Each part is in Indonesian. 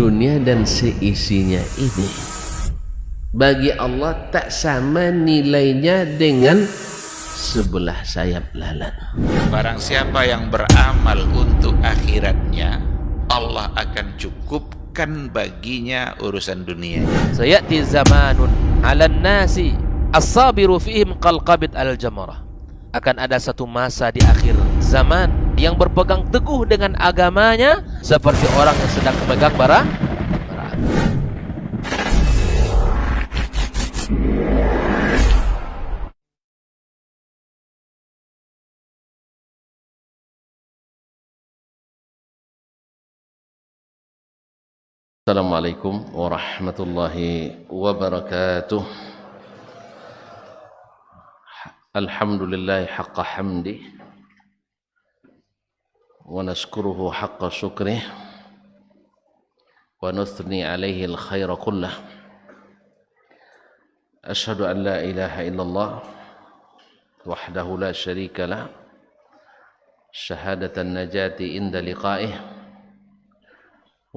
dunia dan seisinya ini bagi Allah tak sama nilainya dengan sebelah sayap lalat. Barang siapa yang beramal untuk akhiratnya, Allah akan cukupkan baginya urusan dunia. Sayati zamanun 'alan nasi as-sabiru fihim qalqabit al-jamarah. Akan ada satu masa di akhir zaman yang berpegang teguh dengan agamanya seperti orang yang sedang memegang bara api. Assalamualaikum warahmatullahi wabarakatuh. Alhamdulillahi haqqa hamdih wa nashkuruhu haqqa syukrih wa nuthni alaihi alkhaira kullah. Ashhadu an la ilaha illallah wahdahu la syarika lah, syahadatan najati inda liqa'ih,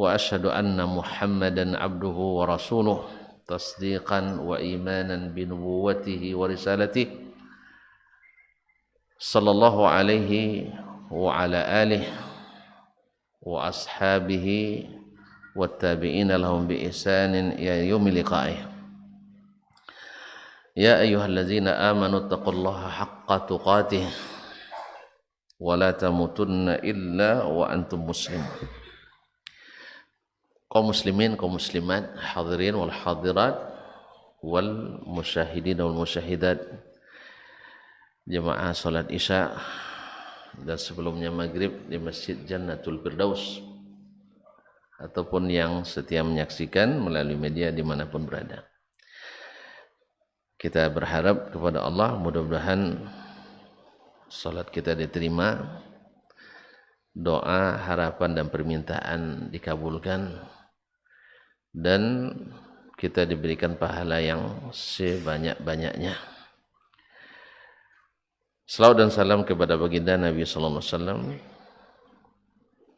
wa ashhadu anna Muhammadan abduhu wa rasuluh tasdiqan wa imanan bi nubuwwatihi wa risalatihi sallallahu alaihi wa ala alihi wa ashabihi wa tabi'ina lahum bi ihsanin ila yaumil liqa'ih. Ya ayyuhalladzina amanu taqullaha haqqa tuqatih wa la tamutunna illa wa antum muslimun. Kaum muslimin, kaum muslimat, hadirin wal hadirat wal musyahidin wal musyahidat, jemaah salat isya dan sebelumnya maghrib di Masjid Jannatul Firdaus, ataupun yang setia menyaksikan melalui media dimanapun berada. Kita berharap kepada Allah mudah-mudahan salat kita diterima, doa, harapan dan permintaan dikabulkan, dan kita diberikan pahala yang sebanyak-banyaknya. Salawat dan salam kepada baginda Nabi sallallahu alaihi wasallam.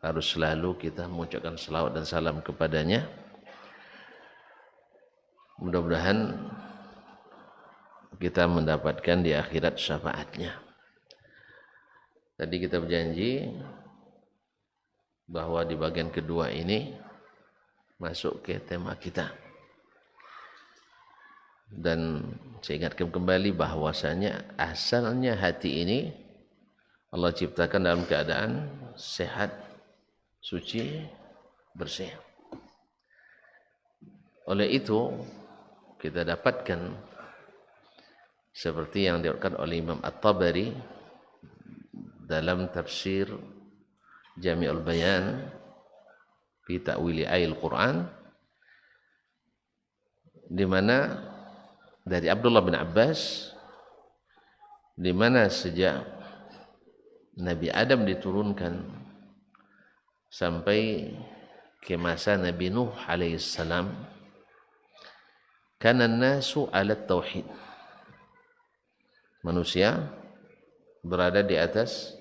Harus selalu kita mengucapkan salawat dan salam kepadanya. Mudah-mudahan kita mendapatkan di akhirat syafaatnya. Tadi kita berjanji bahwa di bagian kedua ini masuk ke tema kita. Dan saya ingatkan kembali bahwasanya asalnya hati ini Allah ciptakan dalam keadaan sehat, suci, bersih. Oleh itu kita dapatkan seperti yang diriwayatkan oleh Imam At-Tabari dalam tafsir Jami'ul Bayan fi Ta'wili Ayatil Quran, di mana dari Abdullah bin Abbas, di mana sejak Nabi Adam diturunkan sampai ke masa Nabi Nuh alaihissalam, kana nasu ala tauhid, manusia berada di atas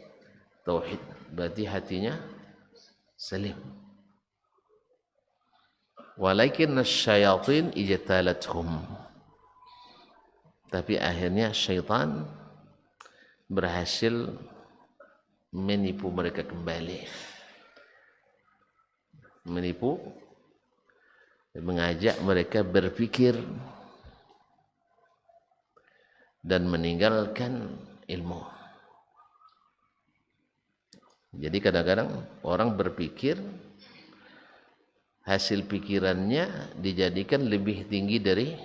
tauhid, berarti hatinya salim. Walakin asyayatin ijtalathum, tapi akhirnya syaitan berhasil menipu mereka kembali, menipu, mengajak mereka berpikir dan meninggalkan ilmu. Jadi kadang-kadang orang berpikir, hasil pikirannya dijadikan lebih tinggi dari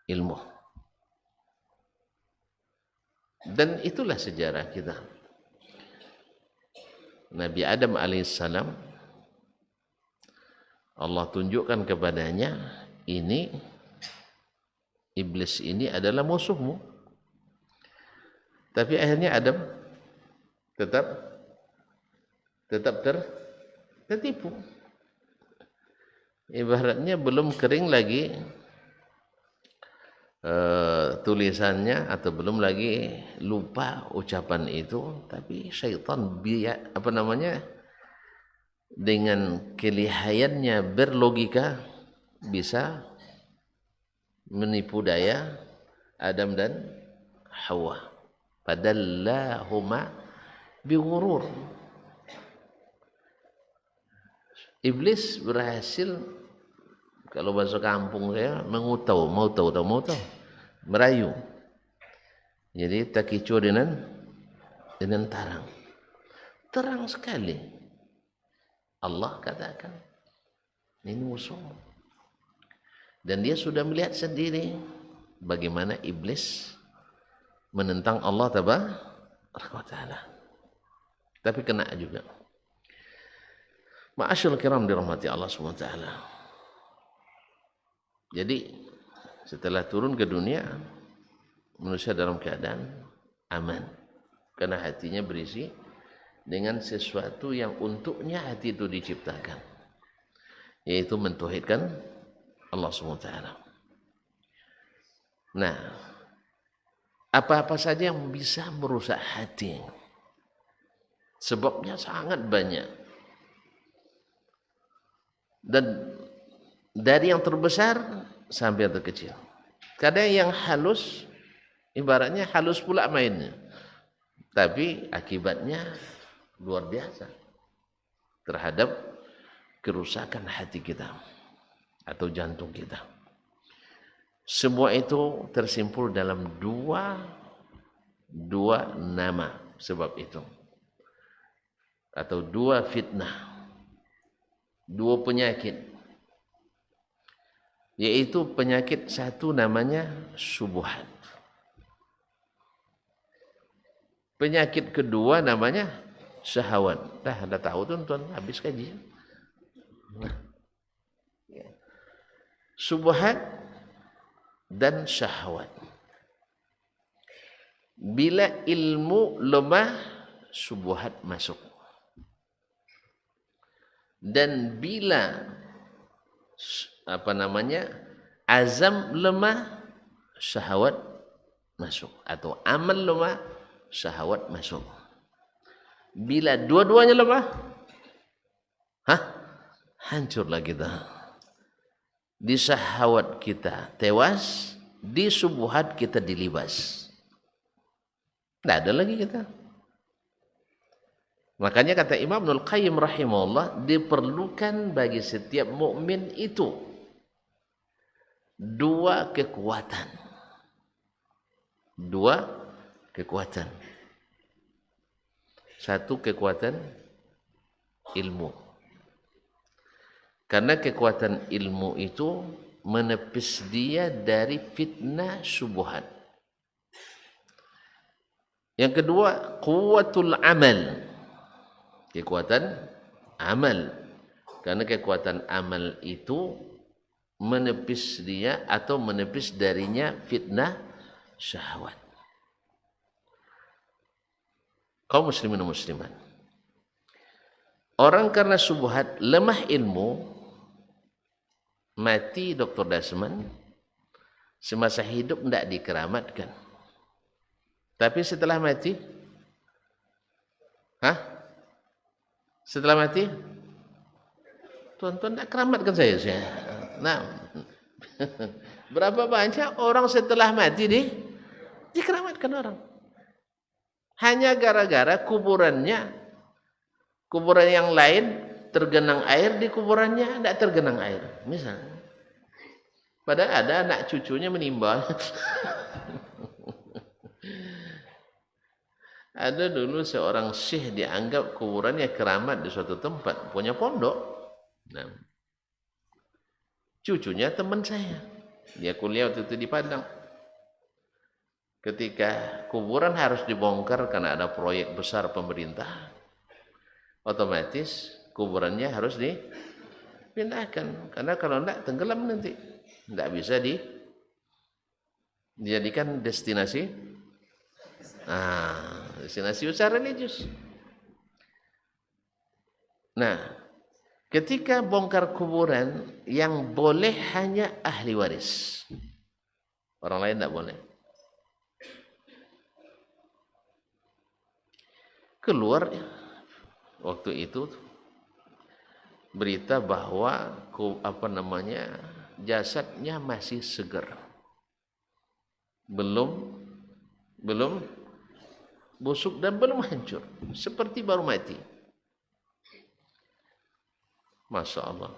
ilmu. Dan itulah sejarah kita. Nabi Adam alaihissalam, Allah tunjukkan kepadanya, ini iblis ini adalah musuhmu. Tapi akhirnya Adam tetap tertipu. Ibaratnya belum kering lagi tulisannya, atau belum lagi lupa ucapan itu, tapi syaitan dengan kelihayannya berlogika bisa menipu daya Adam dan Hawa. Fadallahuma bighurur. Iblis berhasil, kalau bahasa kampung saya, mengutau, mau tahu, merayu. Jadi takicu dengan terang sekali. Allah katakan ini musuh. Dan dia sudah melihat sendiri bagaimana iblis menentang Allah Taala. Tapi kena juga. Ma'asyul kiram dirahmati Allah SWT. Jadi setelah turun ke dunia, manusia dalam keadaan aman, karena hatinya berisi dengan sesuatu yang untuknya hati itu diciptakan, yaitu mentauhidkan Allah SWT. Nah, apa-apa saja yang bisa merusak hati, sebabnya sangat banyak. Dan dari yang terbesar sampai yang terkecil. Kadang yang halus, ibaratnya halus pula mainnya, tapi akibatnya luar biasa terhadap kerusakan hati kita atau jantung kita. Semua itu tersimpul dalam dua nama sebab itu, atau dua fitnah, dua penyakit, yaitu penyakit satu namanya syubhat, penyakit kedua namanya syahwat. Dah tahu tuan-tuan, habis kaji. Syubhat dan syahwat. Bila ilmu lemah, syubhat masuk. Dan bila azam lemah, syahwat masuk, atau amal lemah, syahwat masuk. Bila dua-duanya lemah, hancurlah kita. Di syahwat kita tewas, di syubhat kita dilibas. Tidak ada lagi kita. Makanya kata Imam Ibnul Qayyim rahimahullah, diperlukan bagi setiap mukmin itu dua kekuatan. Satu kekuatan ilmu. Karena kekuatan ilmu itu menepis dia dari fitnah syubhat. Yang kedua, quwwatul amal. Kekuatan amal. Karena kekuatan amal itu menepis dia atau menepis darinya fitnah syahwat. Kaum muslimin dan muslimat, orang karena syubhat lemah ilmu, mati Dr. Dasman semasa hidup tidak dikeramatkan. Tapi setelah mati, setelah mati, tuan-tuan tidak keramatkan saya. Nah, berapa banyak orang setelah mati dikeramatkan orang. Hanya gara-gara kuburan yang lain tergenang air, di kuburannya tidak tergenang air. Misalnya. Padahal ada anak cucunya menimbal. Ada dulu seorang syekh dianggap kuburannya keramat di suatu tempat, punya pondok. Nah, cucunya teman saya, dia kuliah waktu itu di Padang. Ketika kuburan harus dibongkar karena ada proyek besar pemerintah, otomatis kuburannya harus dipindahkan. Karena kalau tidak tenggelam nanti, tidak bisa dijadikan destinasi usaha religius. Nah, ketika bongkar kuburan, yang boleh hanya ahli waris, orang lain tidak boleh. Keluar waktu itu berita bahwa jasadnya masih segar, belum busuk dan belum hancur, seperti baru mati. Masya Allah.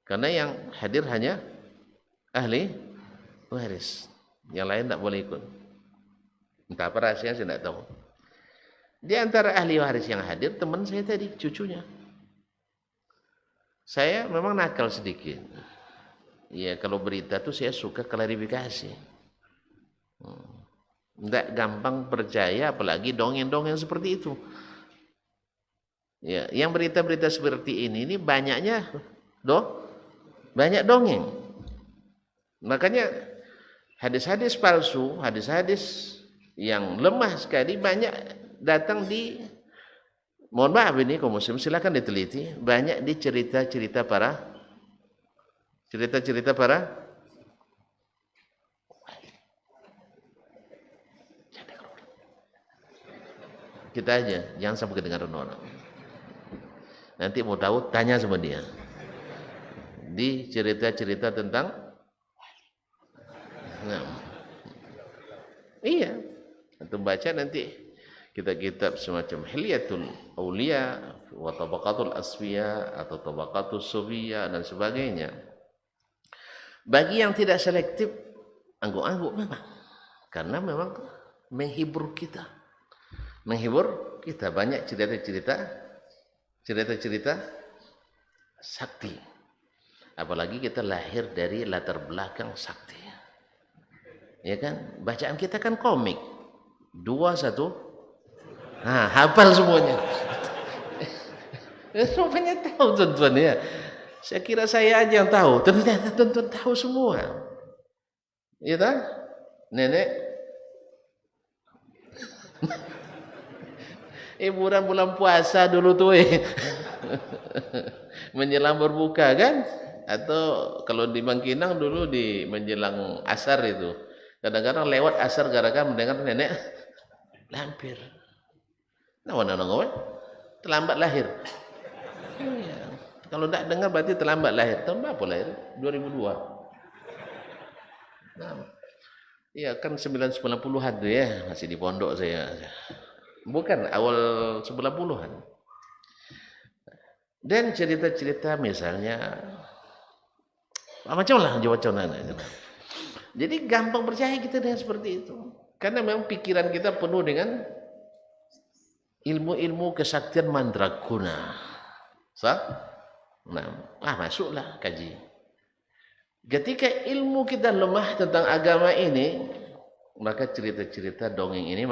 Karena yang hadir hanya ahli waris, yang lain tak boleh ikut. Entah apa rahasianya saya tidak tahu. Di antara ahli waris yang hadir teman saya tadi, cucunya. Saya memang nakal sedikit. Ya, kalau berita tuh saya suka klarifikasi. Tidak gampang percaya, apalagi dongeng-dongeng seperti itu. Ya, yang berita-berita seperti ini banyaknya banyak dongeng. Makanya hadis-hadis palsu, hadis-hadis yang lemah sekali banyak datang di, mohon maaf ini kaum muslim silakan diteliti, banyak di cerita-cerita para kita aja, jangan sampai kedengaran orang. Nanti mau tahu tanya sama dia. Di cerita-cerita tentang iya, antum baca nanti kitab-kitab semacam Hilyatul Auliya wa Tabaqatul Asfiya atau Tabaqatul Sufiyya dan sebagainya. Bagi yang tidak selektif, angguk-angguk memang, karena memang menghibur kita banyak cerita-cerita sakti, apalagi kita lahir dari latar belakang sakti, ya kan? Bacaan kita kan komik 2-1, hafal semuanya. Semuanya tahu tuan-tuan ya. Saya kira saya aja yang tahu, ternyata tuan-tuan tahu semua, ya kan? Nenek bulan puasa dulu tuh menjelang berbuka kan, atau kalau di Bangkinang dulu di menjelang asar itu kadang-kadang lewat asar gara-gara mendengar nenek lampir. Terlambat lahir. Ya. Kalau tidak dengar berarti terlambat lahir. Tahun berapa lahir? 2002. Iya kan 90-an tuh ya, masih di pondok saya. Bukan awal 90-an. Dan cerita-cerita misalnya macam lah jawaban. Jadi gampang percaya kita dengan seperti itu. Karena memang pikiran kita penuh dengan ilmu-ilmu kesaktian mandraguna. Masuklah kaji. Ketika ilmu kita lemah tentang agama ini, maka cerita-cerita dongeng ini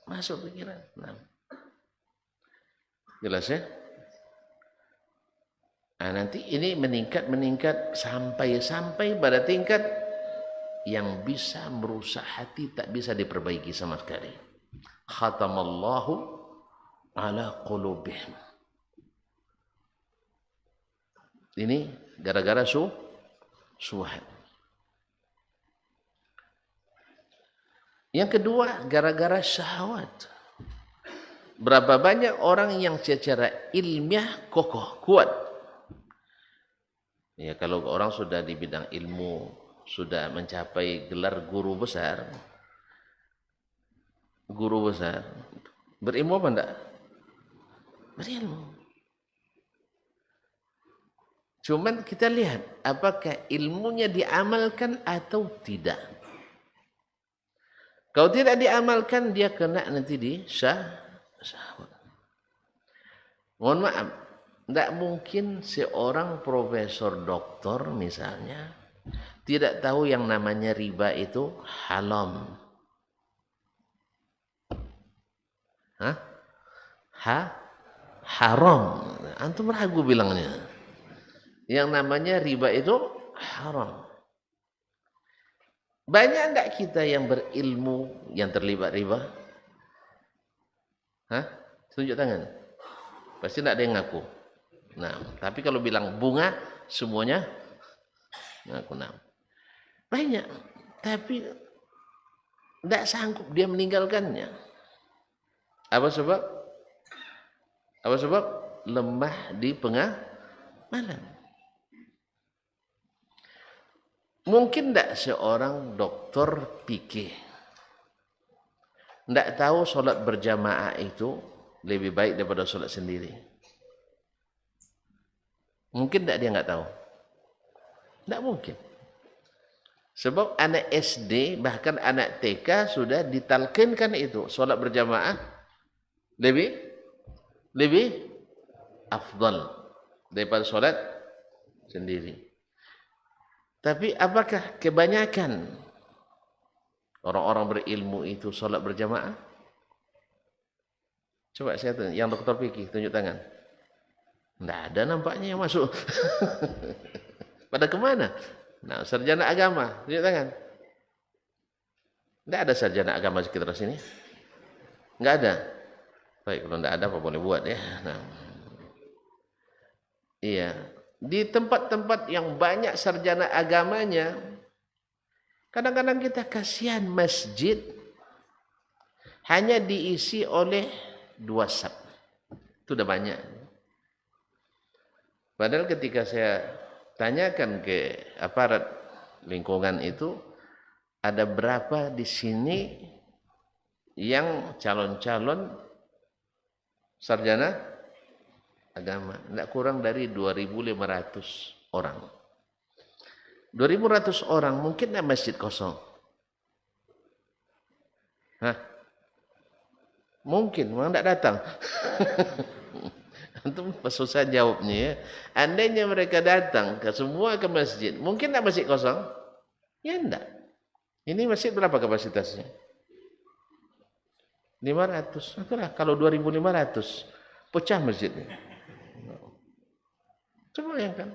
masuk pikiran. Jelas ya? Nanti ini meningkat sampai pada tingkat yang bisa merusak hati, tak bisa diperbaiki sama sekali. Khatamallahu ala qulubihim. Ini gara-gara syubhat. Yang kedua, gara-gara syahwat. Berapa banyak orang yang secara ilmiah kokoh, kuat. Ya, kalau orang sudah di bidang ilmu, sudah mencapai gelar guru besar, berilmu apa enggak? Berilmu. Cuman kita lihat apakah ilmunya diamalkan atau tidak. Kalau tidak diamalkan, dia kena nanti di syahwat. Mohon maaf, tidak mungkin seorang profesor doktor misalnya tidak tahu yang namanya riba itu haram. Haram. Antum ragu bilangnya. Yang namanya riba itu haram. Banyak enggak kita yang berilmu yang terlibat riba? Tunjuk tangan. Pasti enggak ada yang ngaku. Tapi kalau bilang bunga semuanya ngaku. Banyak, tapi enggak sanggup dia meninggalkannya. Apa sebab? lemah di pengamalan. Mungkin tidak seorang dokter fikih tidak tahu solat berjamaah itu lebih baik daripada solat sendiri. Mungkin tidak dia nggak tahu? Tidak mungkin. Sebab anak SD bahkan anak TK sudah ditalkinkan itu solat berjamaah lebih afdal daripada solat sendiri. Tapi apakah kebanyakan orang-orang berilmu itu solat berjamaah? Coba saya tanya, yang dokter fikih tunjuk tangan. Tidak ada nampaknya yang masuk. Pada kemana? Nah, sarjana agama, tunjuk tangan. Tidak ada sarjana agama sekitar sini? Tidak ada. Baik, kalau tidak ada apa boleh buat ya. Nah. Iya. Di tempat-tempat yang banyak sarjana agamanya, kadang-kadang kita kasihan masjid hanya diisi oleh 2 saf. Itu sudah banyak. Padahal ketika saya tanyakan ke aparat lingkungan itu, ada berapa di sini yang calon-calon sarjana agama? Tidak kurang dari 2.500 orang. 2.500 orang mungkin tidak masjid kosong. Hah? Mungkin, memang tidak datang. Antum susah jawabnya ya. Andainya mereka datang ke semua ke masjid, mungkin tidak masjid kosong? Ya tidak. Ini masjid berapa kapasitasnya? 500. Itulah kalau 2.500 pecah masjidnya. Coba bayangkan.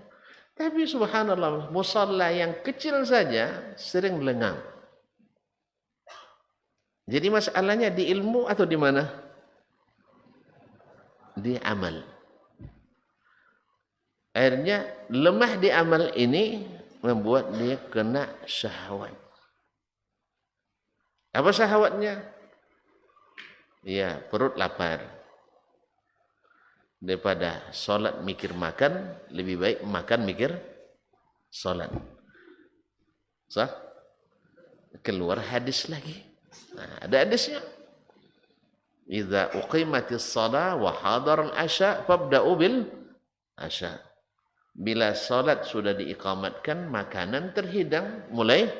Tapi subhanallah, musalla yang kecil saja sering lengang. Jadi masalahnya di ilmu atau di mana? Di amal. Akhirnya lemah di amal ini membuat dia kena syahwat. Apa syahwatnya? Ya, perut lapar. Daripada solat mikir makan, lebih baik makan mikir solat. Sah? Keluar hadis lagi. Nah, ada hadisnya. Idza uqimatis shalah wa hadar al-asya fabda'u bil asya. Bila salat sudah diiqamatkan, makanan terhidang, mulai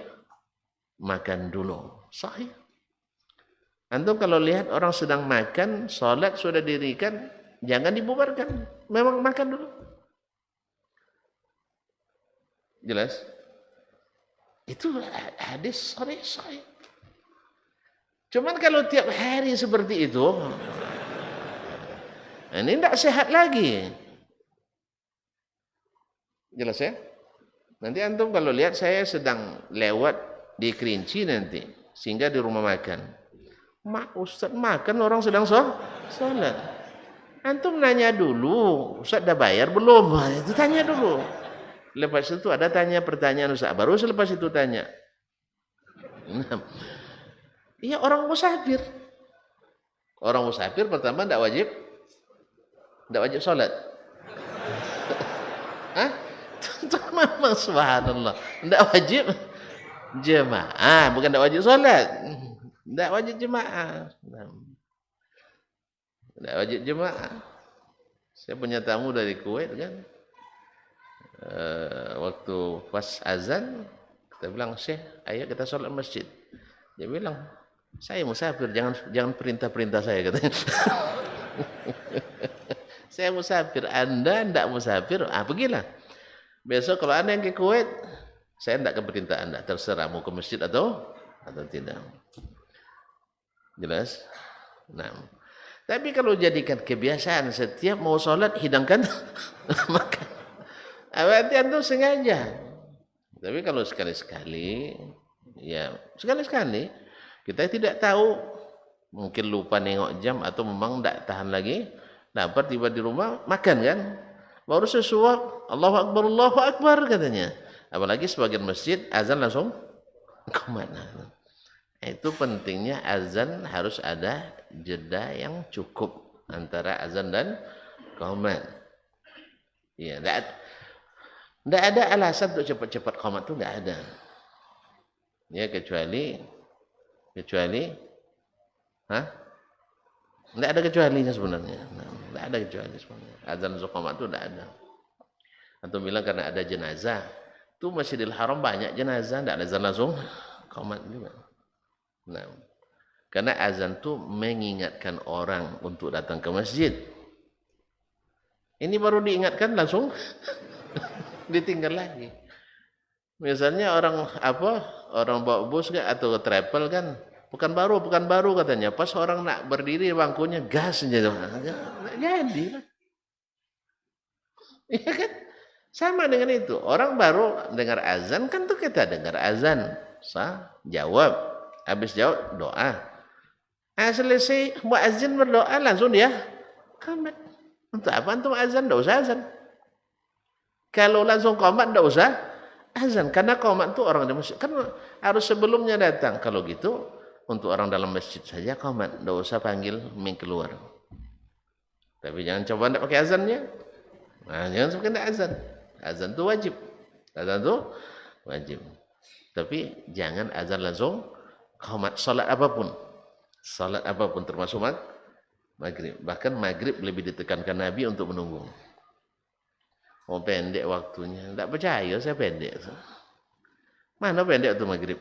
makan dulu. Sahih. Antum kalau lihat orang sedang makan, salat sudah didirikan, jangan dibubarkan. Memang makan dulu. Jelas? Itu hadis sahih. Cuman kalau tiap hari seperti itu, ini tidak sehat lagi. Jelas ya? Nanti antum kalau lihat saya sedang lewat di Kerinci nanti, sehingga di rumah makan. Ustaz makan orang sedang sholat. Antum nanya dulu, Ustaz dah bayar belum? Itu tanya dulu. Lepas itu ada tanya pertanyaan Ustaz, baru selepas itu tanya. Iya, orang musafir. Orang musafir pertama tidak wajib sholat. Hah? Itu memang subhanallah. Tidak wajib jemaah, bukan tidak wajib sholat. Tidak wajib jemaah. Tidak wajib jemaah. Saya punya tamu dari Kuwait kan. Waktu pas azan, kita bilang, Syekh, ayo kita sholat masjid. Dia bilang, saya musafir, jangan perintah-perintah saya, katanya. Saya musafir, Anda tidak musafir, pergilah. Besok kalau Anda yang ke Kuwait, saya tidak ke perintah Anda, terserah mau ke masjid atau tidak. Jelas? Nah, tapi kalau jadikan kebiasaan setiap mau sholat hidangkan makan. Berarti antum sengaja. Tapi kalau sekali-sekali, ya sekali-sekali kita tidak tahu, mungkin lupa nengok jam atau memang tidak tahan lagi, lapar tiba di rumah makan kan, baru sesuap Allahu Akbar katanya. Apalagi sebagian masjid azan langsung kemana? Itu pentingnya azan harus ada jeda yang cukup antara azan dan qomat. Ya, enggak ada alasan untuk cepat-cepat qomat itu enggak ada. Ya kecuali enggak ada kecualinya sebenarnya. Enggak ada kecuali sebenarnya. Azan qomat itu enggak ada. Atau bilang karena ada jenazah. Itu Masjidil Haram banyak jenazah, enggak ada azan langsung qomat juga. Nah, karena azan itu mengingatkan orang untuk datang ke masjid. Ini baru diingatkan langsung ditinggal lagi. Misalnya orang bawa bus atau travel kan, bukan baru katanya. Pas orang nak berdiri bangkunya gas aja. Jadi lah. Iya kan? Sama dengan itu. Orang baru dengar azan kan tuh kita dengar azan. Jawab. Habis jawab doa. Selesai muazzin berdoa langsung dia qomat. Untuk apa antum azan? Enggak usah azan. Kalau langsung qomat enggak usah azan karena qomat itu orang di masjid kan harus sebelumnya datang. Kalau gitu untuk orang dalam masjid saja qomat, enggak usah panggil keluar. Tapi jangan coba enggak pakai azannya. Nah, jangan sampai enggak azan. Azan itu wajib. Azan itu wajib. Tapi jangan azan langsung qomat salat apapun. Salat apapun termasuk maghrib. Bahkan maghrib lebih ditekankan Nabi untuk menunggu. Oh pendek waktunya. Tidak percaya saya pendek. Mana pendek itu maghrib?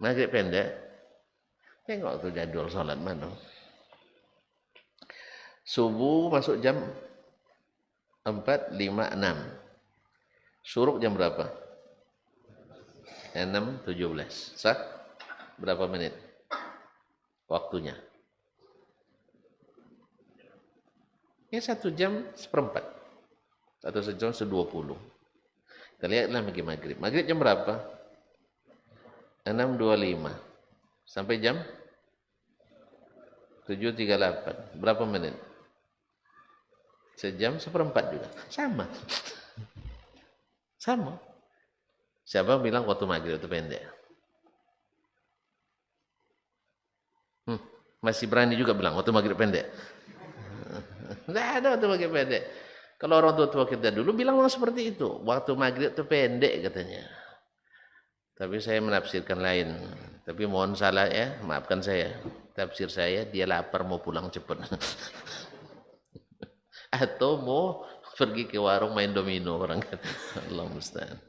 Maghrib pendek. Tengok tuh jadwal salat mana. Subuh masuk jam 4.56. Syuruk jam berapa? 6.17. Sah? Berapa menit? Waktunya. Ya 1 jam seperempat. Atau 1 jam 20. Kita lihatlah bagi maghrib. Maghrib jam berapa? 6.25. Sampai jam 7.38. Berapa menit? Sejam seperempat juga. Sama. Sama. Siapa bilang waktu maghrib itu pendek? Masih berani juga bilang waktu maghrib pendek. Tidak ada waktu maghrib pendek. Kalau orang tua kita dulu bilang seperti itu. Waktu maghrib itu pendek katanya. Tapi saya menafsirkan lain. Tapi mohon salah ya, maafkan saya. Tafsir saya dia lapar mau pulang cepat. Atau mau pergi ke warung main domino orang kan. Allah musta'an.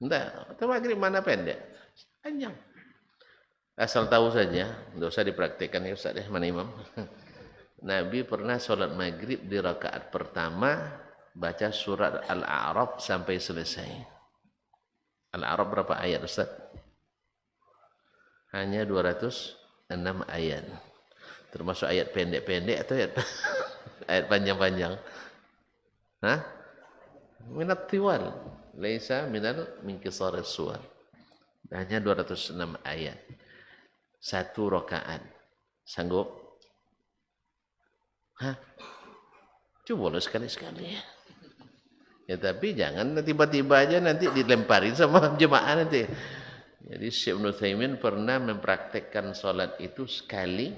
Tidak, waktu maghrib mana pendek? Panjang. Asal tahu saja, tidak usah dipraktikkan ya Ustaz mana imam. Nabi pernah sholat maghrib di rakaat pertama baca surat Al-A'raf sampai selesai. Al-A'raf berapa ayat Ustaz? Hanya 206 ayat. Termasuk ayat pendek-pendek atau ayat panjang-panjang? Hah? Minat tiwal. Laisa min qisaris suwar. Hanya 206 ayat. 1 rakaat. Sanggup? Hah? Coba lo sekali-sekali ya. Ya tapi jangan tiba-tiba aja nanti dilemparin sama jemaah nanti. Jadi Syekh Ibnu Utsaimin pernah mempraktekkan sholat itu sekali.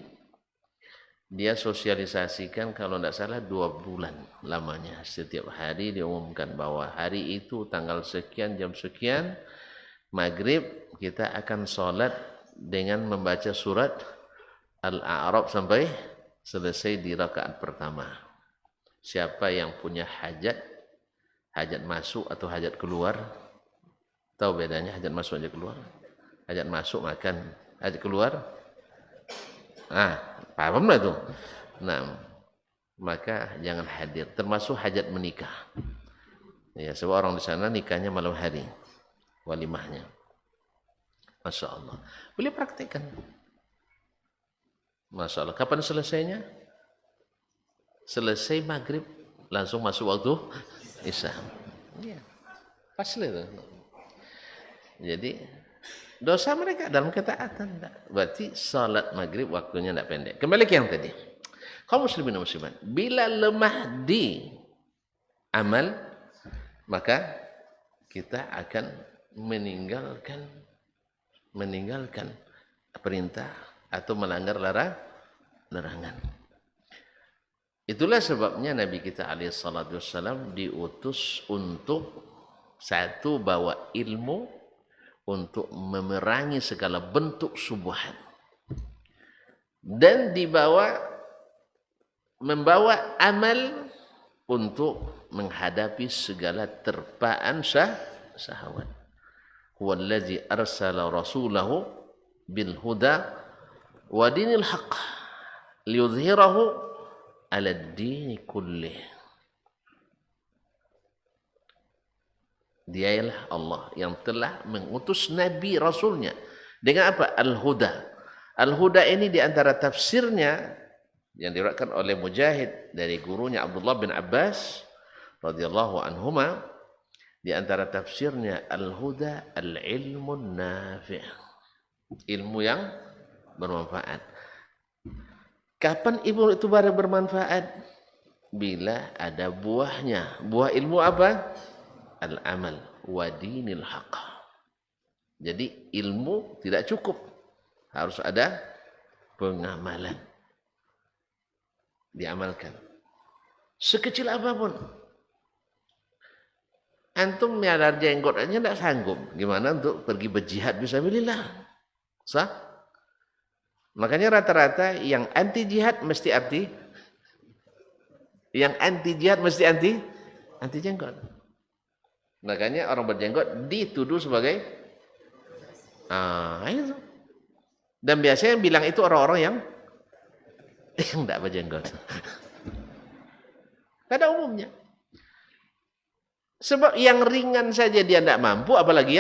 Dia sosialisasikan kalau tidak salah 2 bulan lamanya. Setiap hari diumumkan bahwa hari itu tanggal sekian jam sekian maghrib kita akan sholat dengan membaca surat Al-A'raf sampai selesai di rakaat pertama. Siapa yang punya hajat masuk atau hajat keluar, tahu bedanya hajat masuk hajat keluar? Hajat masuk makan, hajat keluar paham lah itu. Nah, maka jangan hadir, termasuk hajat menikah. Ya, sebab orang di sana nikahnya malam hari, walimahnya. Masya Allah. Boleh praktekkan. Masya Allah. Kapan selesainya? Selesai maghrib, langsung masuk waktu Isya. Ya, pas itu. Jadi dosa mereka dalam ketaatan. Berarti salat maghrib waktunya tidak pendek. Kembali ke yang tadi. Kaum muslimin dan muslimat, bila lemah di amal, maka kita akan meninggalkan perintah atau melanggar larangan. Itulah sebabnya Nabi kita alaihissalam diutus untuk satu, bawa ilmu untuk memerangi segala bentuk syubhat, dan membawa amal untuk menghadapi segala terpaan syahwat. Huwallazi arsala rasulahu bil huda wa dinil haqq liyudhhirahu 'ala ad-din kullih. Dialah Allah yang telah mengutus Nabi Rasulnya dengan apa? Al-Huda. Al-Huda ini di antara tafsirnya yang diriwayatkan oleh Mujahid dari gurunya Abdullah bin Abbas radhiyallahu anhuma, di antara tafsirnya Al-Huda al-ilmun nafi', ilmu yang bermanfaat. Kapan ilmu itu baru bermanfaat? Bila ada buahnya. Buah ilmu apa? Al-amal wa dinil haqq. Jadi ilmu tidak cukup, harus ada pengamalan, diamalkan sekecil apapun. Antum miadar jenggot aja tidak sanggup, gimana untuk pergi berjihad fisabilillah? Sah? Makanya rata-rata yang anti jihad mesti anti jenggot. Makanya orang berjenggot dituduh sebagai itu. Dan biasanya yang bilang itu orang-orang yang tidak berjenggot. Pada umumnya. Sebab yang ringan saja dia tidak mampu, apalagi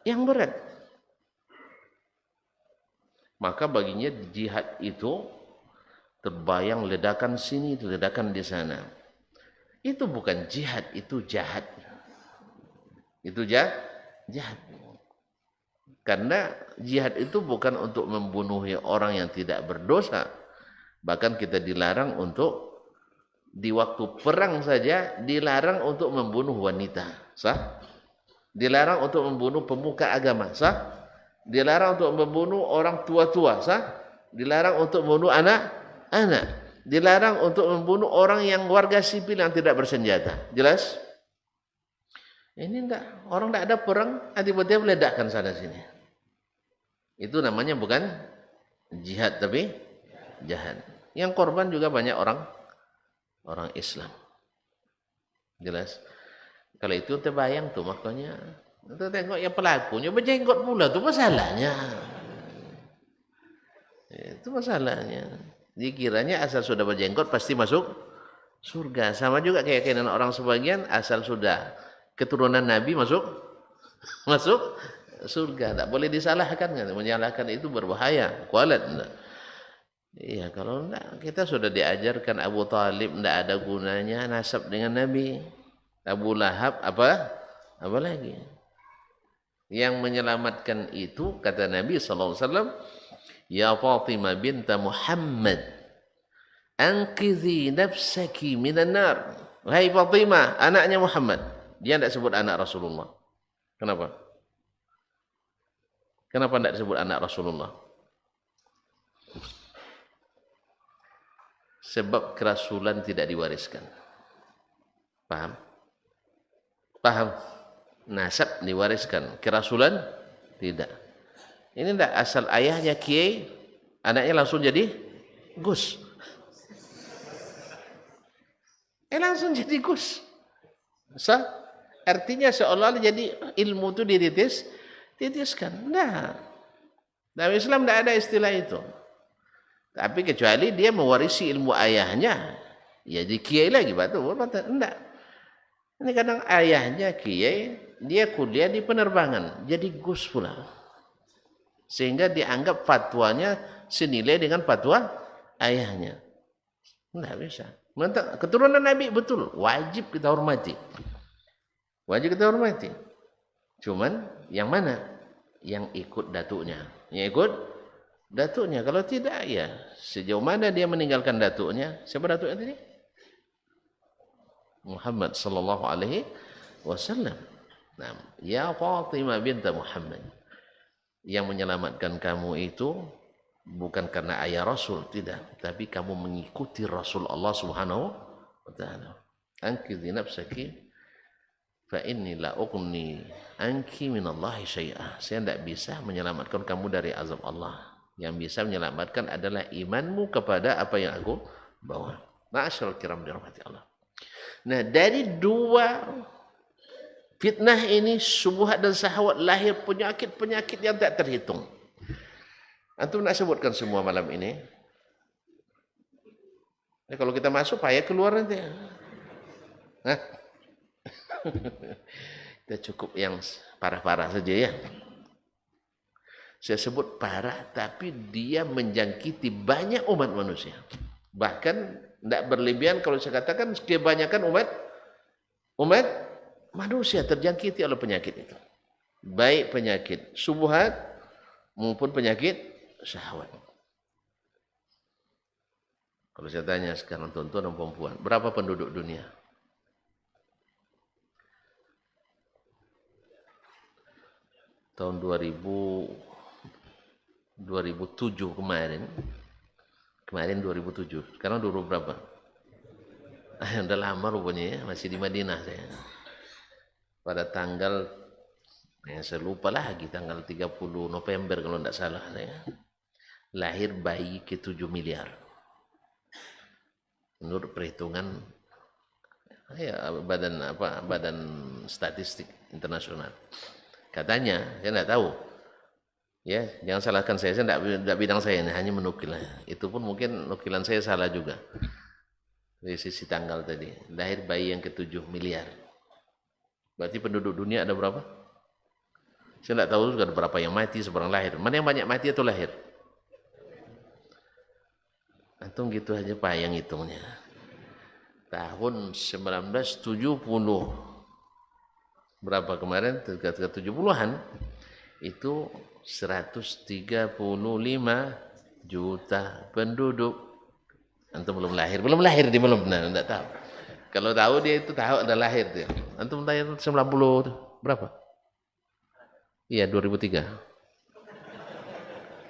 yang berat. Maka baginya jihad itu terbayang ledakan sini, ledakan di sana. Itu bukan jihad, itu jahat. Itu jahat. Karena jihad itu bukan untuk membunuhi orang yang tidak berdosa. Bahkan kita dilarang untuk di waktu perang saja dilarang untuk membunuh wanita, sah? Dilarang untuk membunuh pemuka agama, sah? Dilarang untuk membunuh orang tua-tua, sah? Dilarang untuk membunuh anak-anak. Dilarang untuk membunuh orang yang warga sipil yang tidak bersenjata. Jelas? Ini enggak, orang tidak ada perang, tiba-tiba meledakkan sana sini. Itu namanya bukan jihad tapi jahat. Yang korban juga banyak orang Islam. Jelas? Kalau itu terbayang tuh, makanya kita tengok yang pelakunya berjenggot pula, itu masalahnya. Itu masalahnya. Dikiranya asal sudah berjenggot pasti masuk surga. Sama juga keyakinan orang sebagian, asal sudah keturunan Nabi masuk surga. Tak boleh disalahkan, menyalahkan itu berbahaya. Kualat. Iya, kalau enggak, kita sudah diajarkan Abu Talib enggak ada gunanya nasab dengan Nabi. Abu Lahab apa lagi? Yang menyelamatkan itu kata Nabi SAW, ya Fatimah binta Muhammad, anqidhi nafsaki minan nar. Wahai Fatimah, anaknya Muhammad. Dia tidak sebut anak Rasulullah. Kenapa? Kenapa tidak disebut anak Rasulullah? Sebab kerasulan tidak diwariskan. Paham? Paham? Nasab diwariskan, kerasulan tidak. Ini tidak, asal ayahnya kiai, anaknya langsung jadi Gus. Langsung jadi Gus. Sah? Artinya seolah-olah jadi ilmu itu titiskan. Nah, dalam Islam tidak ada istilah itu. Tapi kecuali dia mewarisi ilmu ayahnya, ya jadi kiai lagi, betul? Enggak. Ini kadang ayahnya kiai, dia kuliah di penerbangan, jadi Gus pula. Sehingga dianggap fatwanya senilai dengan fatwa ayahnya. Enggak bisa. Keturunan Nabi betul, wajib kita hormati. Wajib kita hormati. Cuman yang mana? Yang ikut datuknya. Yang ikut datuknya. Kalau tidak, ya sejauh mana dia meninggalkan datuknya? Siapa datuknya tadi? Muhammad sallallahu alaihi wasallam. Nah, ya Fatimah binta Muhammad, yang menyelamatkan kamu itu Bukan karena ayah Rasul, tidak, tapi kamu mengikuti Rasul Allah Subhanahu wa taala. Anqidhi nafsaki fa inni la ughni anki minallahi syai'a. Saya tidak bisa menyelamatkan kamu dari azab Allah. Yang bisa menyelamatkan adalah imanmu kepada apa yang aku bawa. Ma'asyiral kiram dirahmati Allah. Nah, dari dua fitnah ini, syubhat dan syahwat, lahir penyakit-penyakit yang tak terhitung. Antum nak sebutkan semua malam ini. Nah, kalau kita masuk payah keluar nanti. Hah? Kita cukup yang parah-parah saja ya. Saya sebut parah, tapi dia menjangkiti banyak umat manusia. Bahkan tidak berlebihan kalau saya katakan kebanyakan umat manusia terjangkiti oleh penyakit itu. Baik penyakit syubhat maupun penyakit syahwat. Kalau saya tanya sekarang tuan-tuan dan perempuan, berapa penduduk dunia? Tahun 2007 kemarin 2007. Sekarang dulu berapa? Udah lama rupanya ya, masih di Madinah saya. Pada tanggal saya lupa lagi, tanggal 30 November kalau tidak salah saya. Lahir bayi ke-7 miliar. Menurut perhitungan ya, badan statistik internasional. Katanya, saya tidak tahu. Ya, jangan salahkan saya tidak bidang saya ini, hanya menukil. Itu pun mungkin nukilan saya salah juga. Dari sisi tanggal tadi, lahir bayi yang ke-7 miliar. Berarti penduduk dunia ada berapa? Saya tidak tahu ada berapa yang mati sebelum lahir. Mana yang banyak mati atau lahir? Antum gitu aja payang hitungnya. Tahun 1970 berapa kemarin? 70-an itu 135 juta penduduk. Antum belum lahir dia belum. Nah, enggak tahu. Kalau tahu dia itu tahu ada lahir dia. Antum lahir 90 berapa? Iya, 2003.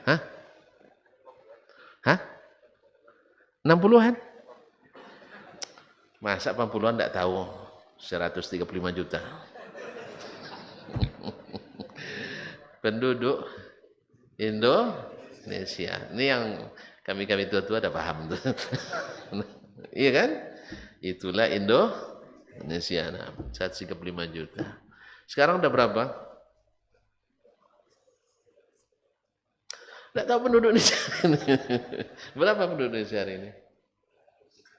Hah? 60-an? Masa 80-an enggak tahu 135 juta. Penduduk Indonesia. Ini yang kami tua-tua ada paham tuh. Iya kan? Itulah Indonesia. Nah, 135 juta. Sekarang udah berapa? Tidak tahu penduduk Indonesia ini. Berapa penduduk Indonesia hari ini?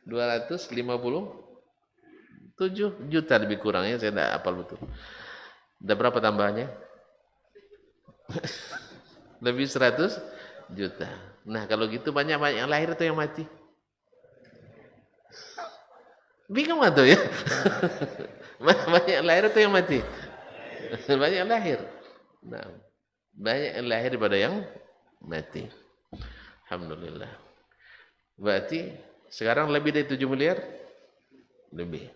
257 juta lebih kurangnya, saya tidak hafal betul. Ada berapa tambahannya? Lebih 100 juta. Nah, kalau gitu banyak yang lahir atau yang mati? Bingung atau ya? Banyak yang lahir atau yang mati? Banyak yang lahir. Nah, banyak yang lahir daripada yang mati. Alhamdulillah. Berarti sekarang lebih dari 7 miliar? Lebih.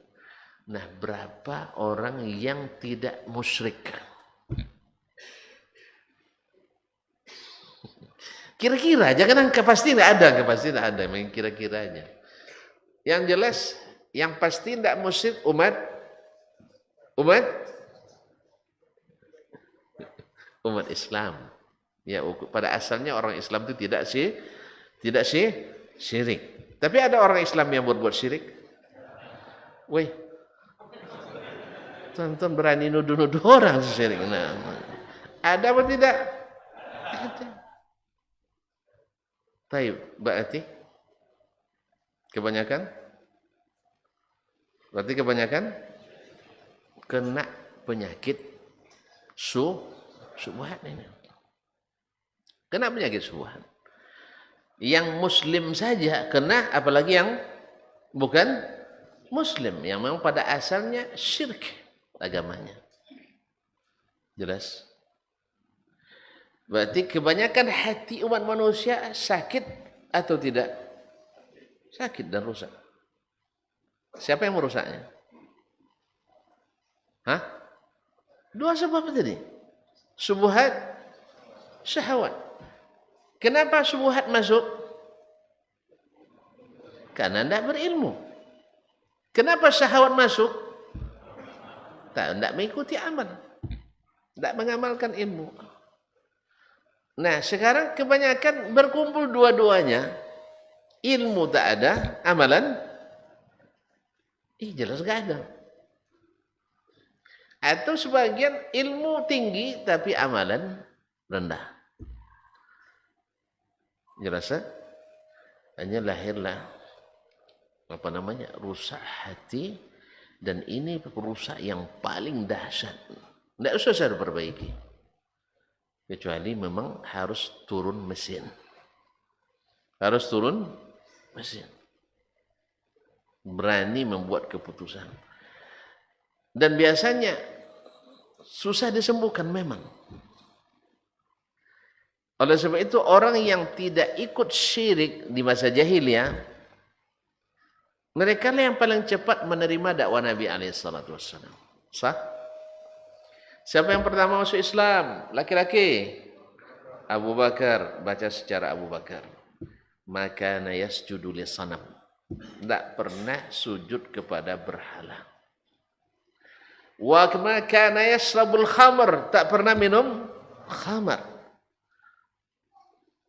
Nah, berapa orang yang tidak musyrik? Kira-kira, jangan angka pasti tidak ada, kira-kiranya. Yang jelas, yang pasti tidak musyrik umat Islam. Ya, pada asalnya orang Islam itu tidak syirik. Tapi ada orang Islam yang berbuat syirik. Woi, tonton berani nuduh-nuduh orang syirik. Nah, ada apa tidak? Ada. Baik, berarti kebanyakan kena penyakit syubhat ini. Kena penyakit syubhat. Yang muslim saja kena, apalagi yang bukan muslim, yang memang pada asalnya syirik agamanya. Jelas? Berarti kebanyakan hati umat manusia sakit atau tidak? Sakit dan rusak. Siapa yang merusaknya? Hah? Dua sebab tadi. Syubhat, syahwat. Kenapa syubhat masuk? Karena tidak berilmu. Kenapa syahwat masuk? Tidak mengikuti amal. Tidak mengamalkan ilmu. Nah, sekarang kebanyakan berkumpul dua-duanya. Ilmu tak ada, amalan jelas gak ada. Atau sebagian ilmu tinggi tapi amalan rendah. Jelas? Hanya lahirlah rusak hati, dan ini rusak yang paling dahsyat. Tidak usah saya perbaiki, kecuali memang harus turun mesin. Harus turun mesin. Berani membuat keputusan. Dan biasanya susah disembuhkan memang. Oleh sebab itu orang yang tidak ikut syirik di masa jahiliyah, mereka lah yang paling cepat menerima dakwah Nabi alaihissalatu wassalam. Sah? Siapa yang pertama masuk Islam? Laki-laki. Abu Bakar. Baca secara Abu Bakar. Maka yasjudu li sanam. Tidak pernah sujud kepada berhala. Wa maka yasrabul khamr. Tak pernah minum khamar.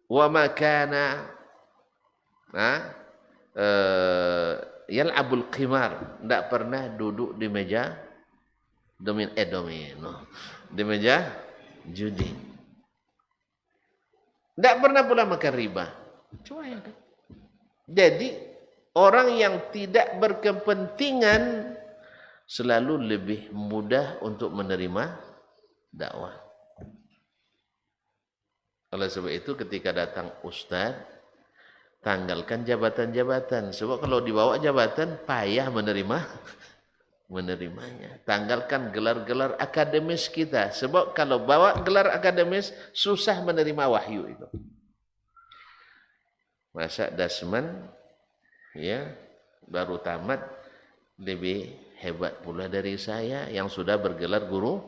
Wa makana yal'abul qimar. Tidak pernah duduk di meja di meja judi. Tidak pernah pula makan riba. Cuma ya kan. Jadi orang yang tidak berkepentingan selalu lebih mudah untuk menerima dakwah. Oleh sebab itu ketika datang ustaz, tanggalkan jabatan-jabatan. Sebab kalau dibawa jabatan payah menerimanya. Tanggalkan gelar-gelar akademis kita. Sebab kalau bawa gelar akademis susah menerima wahyu itu. Masa Dasman ya baru tamat lebih hebat pula dari saya yang sudah bergelar guru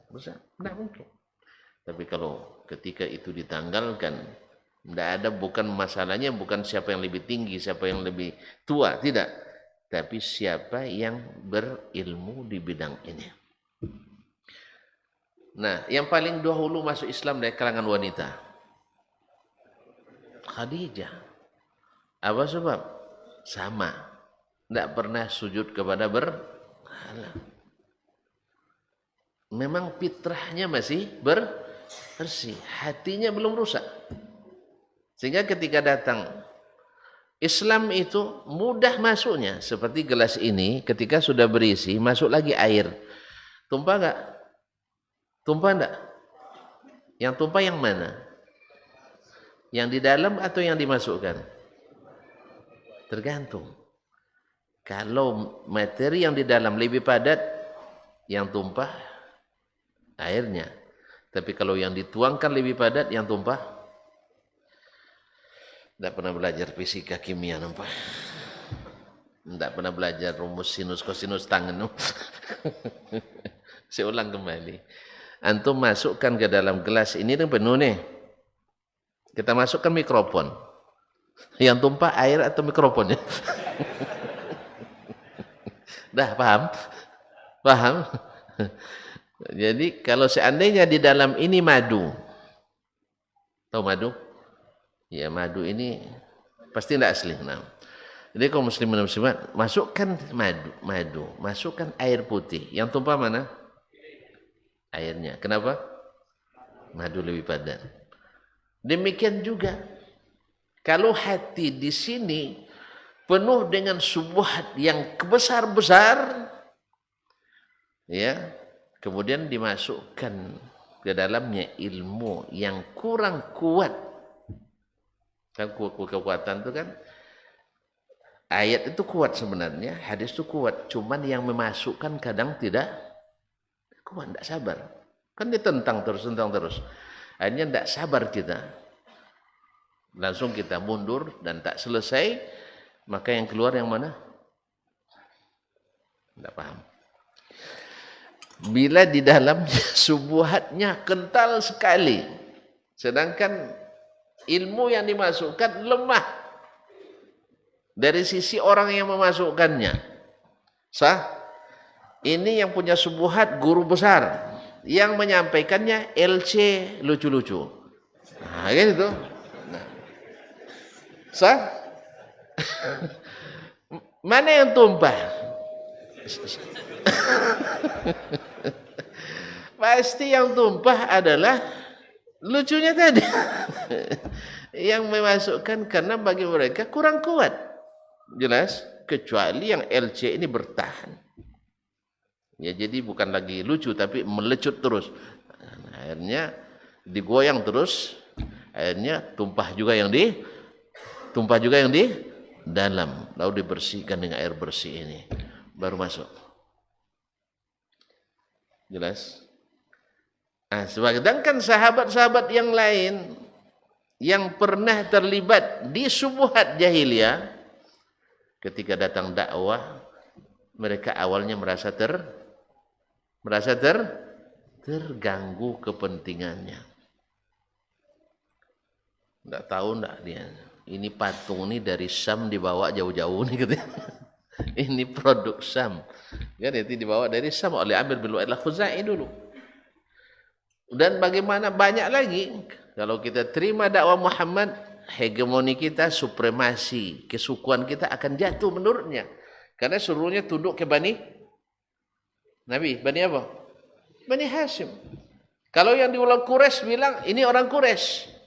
besar. Tidak mungkin. Tapi kalau ketika itu ditanggalkan, tidak ada, bukan masalahnya bukan siapa yang lebih tinggi, siapa yang lebih tua, tidak. Tapi siapa yang berilmu di bidang ini. Nah, yang paling dahulu masuk Islam dari kalangan wanita, Khadijah. Apa sebab? Sama. Tidak pernah sujud kepada berhala. Memang fitrahnya masih bersih. Hatinya belum rusak. Sehingga ketika datang Islam itu mudah masuknya. Seperti gelas ini ketika sudah berisi, masuk lagi air. Tumpah enggak? Tumpah enggak? Yang tumpah yang mana? Yang di dalam atau yang dimasukkan? Tergantung. Kalau materi yang di dalam lebih padat, yang tumpah airnya. Tapi kalau yang dituangkan lebih padat, yang tumpah. Tidak pernah belajar fisika kimia, nampak. Tidak pernah belajar rumus sinus kosinus tangan. Saya ulang kembali. Antum masukkan ke dalam gelas ini penuh nih. Kita masukkan mikrofon. Yang tumpah air atau mikrofonnya? Dah paham? Paham? Jadi kalau seandainya di dalam ini madu. Tahu madu? Ya, madu ini pasti tidak asli. Nah, jadi kaum muslimin dan muslimat, masukkan madu, masukkan air putih. Yang tumpah mana? Airnya. Kenapa? Madu lebih padat. Demikian juga kalau hati di sini penuh dengan syubhat yang besar-besar, ya, kemudian dimasukkan ke dalamnya ilmu yang kurang kuat. Kan kekuatan itu kan, ayat itu kuat sebenarnya, hadis itu kuat, cuman yang memasukkan kadang tidak kuat, tidak sabar. Kan ditentang terus. Akhirnya tidak sabar kita. Langsung kita mundur dan tak selesai, maka yang keluar yang mana? Tidak paham. Bila di dalamnya subuhatnya kental sekali, sedangkan ilmu yang dimasukkan lemah dari sisi orang yang memasukkannya. Sah? Ini yang punya subuhat guru besar, yang menyampaikannya LC lucu-lucu. Nah, gitu. Nah. Sah? Mana yang tumpah? Pasti yang tumpah adalah lucunya tadi. Yang memasukkan karena bagi mereka kurang kuat. Jelas? Kecuali yang LC ini bertahan. Ya, jadi bukan lagi lucu tapi melecut terus. Akhirnya digoyang terus. Akhirnya tumpah juga yang di dalam. Lalu dibersihkan dengan air bersih ini. Baru masuk. Jelas? Sedangkan sahabat-sahabat yang lain yang pernah terlibat di subuhat jahiliyah, ketika datang dakwah, mereka awalnya merasa terganggu kepentingannya. Enggak tahu enggak dia. Ini patung ini dari Syam dibawa jauh-jauh nih katanya. Ini produk Syam. Kan itu dibawa dari Syam oleh Amir bin Lu'ay al-Khuzai dulu. Dan bagaimana banyak lagi kalau kita terima dakwah Muhammad, hegemoni kita, supremasi, kesukuan kita akan jatuh menurutnya. Karena suruhnya tunduk ke Bani apa? Bani Hashim. Kalau yang di ulang Quraisy bilang ini orang Quraisy.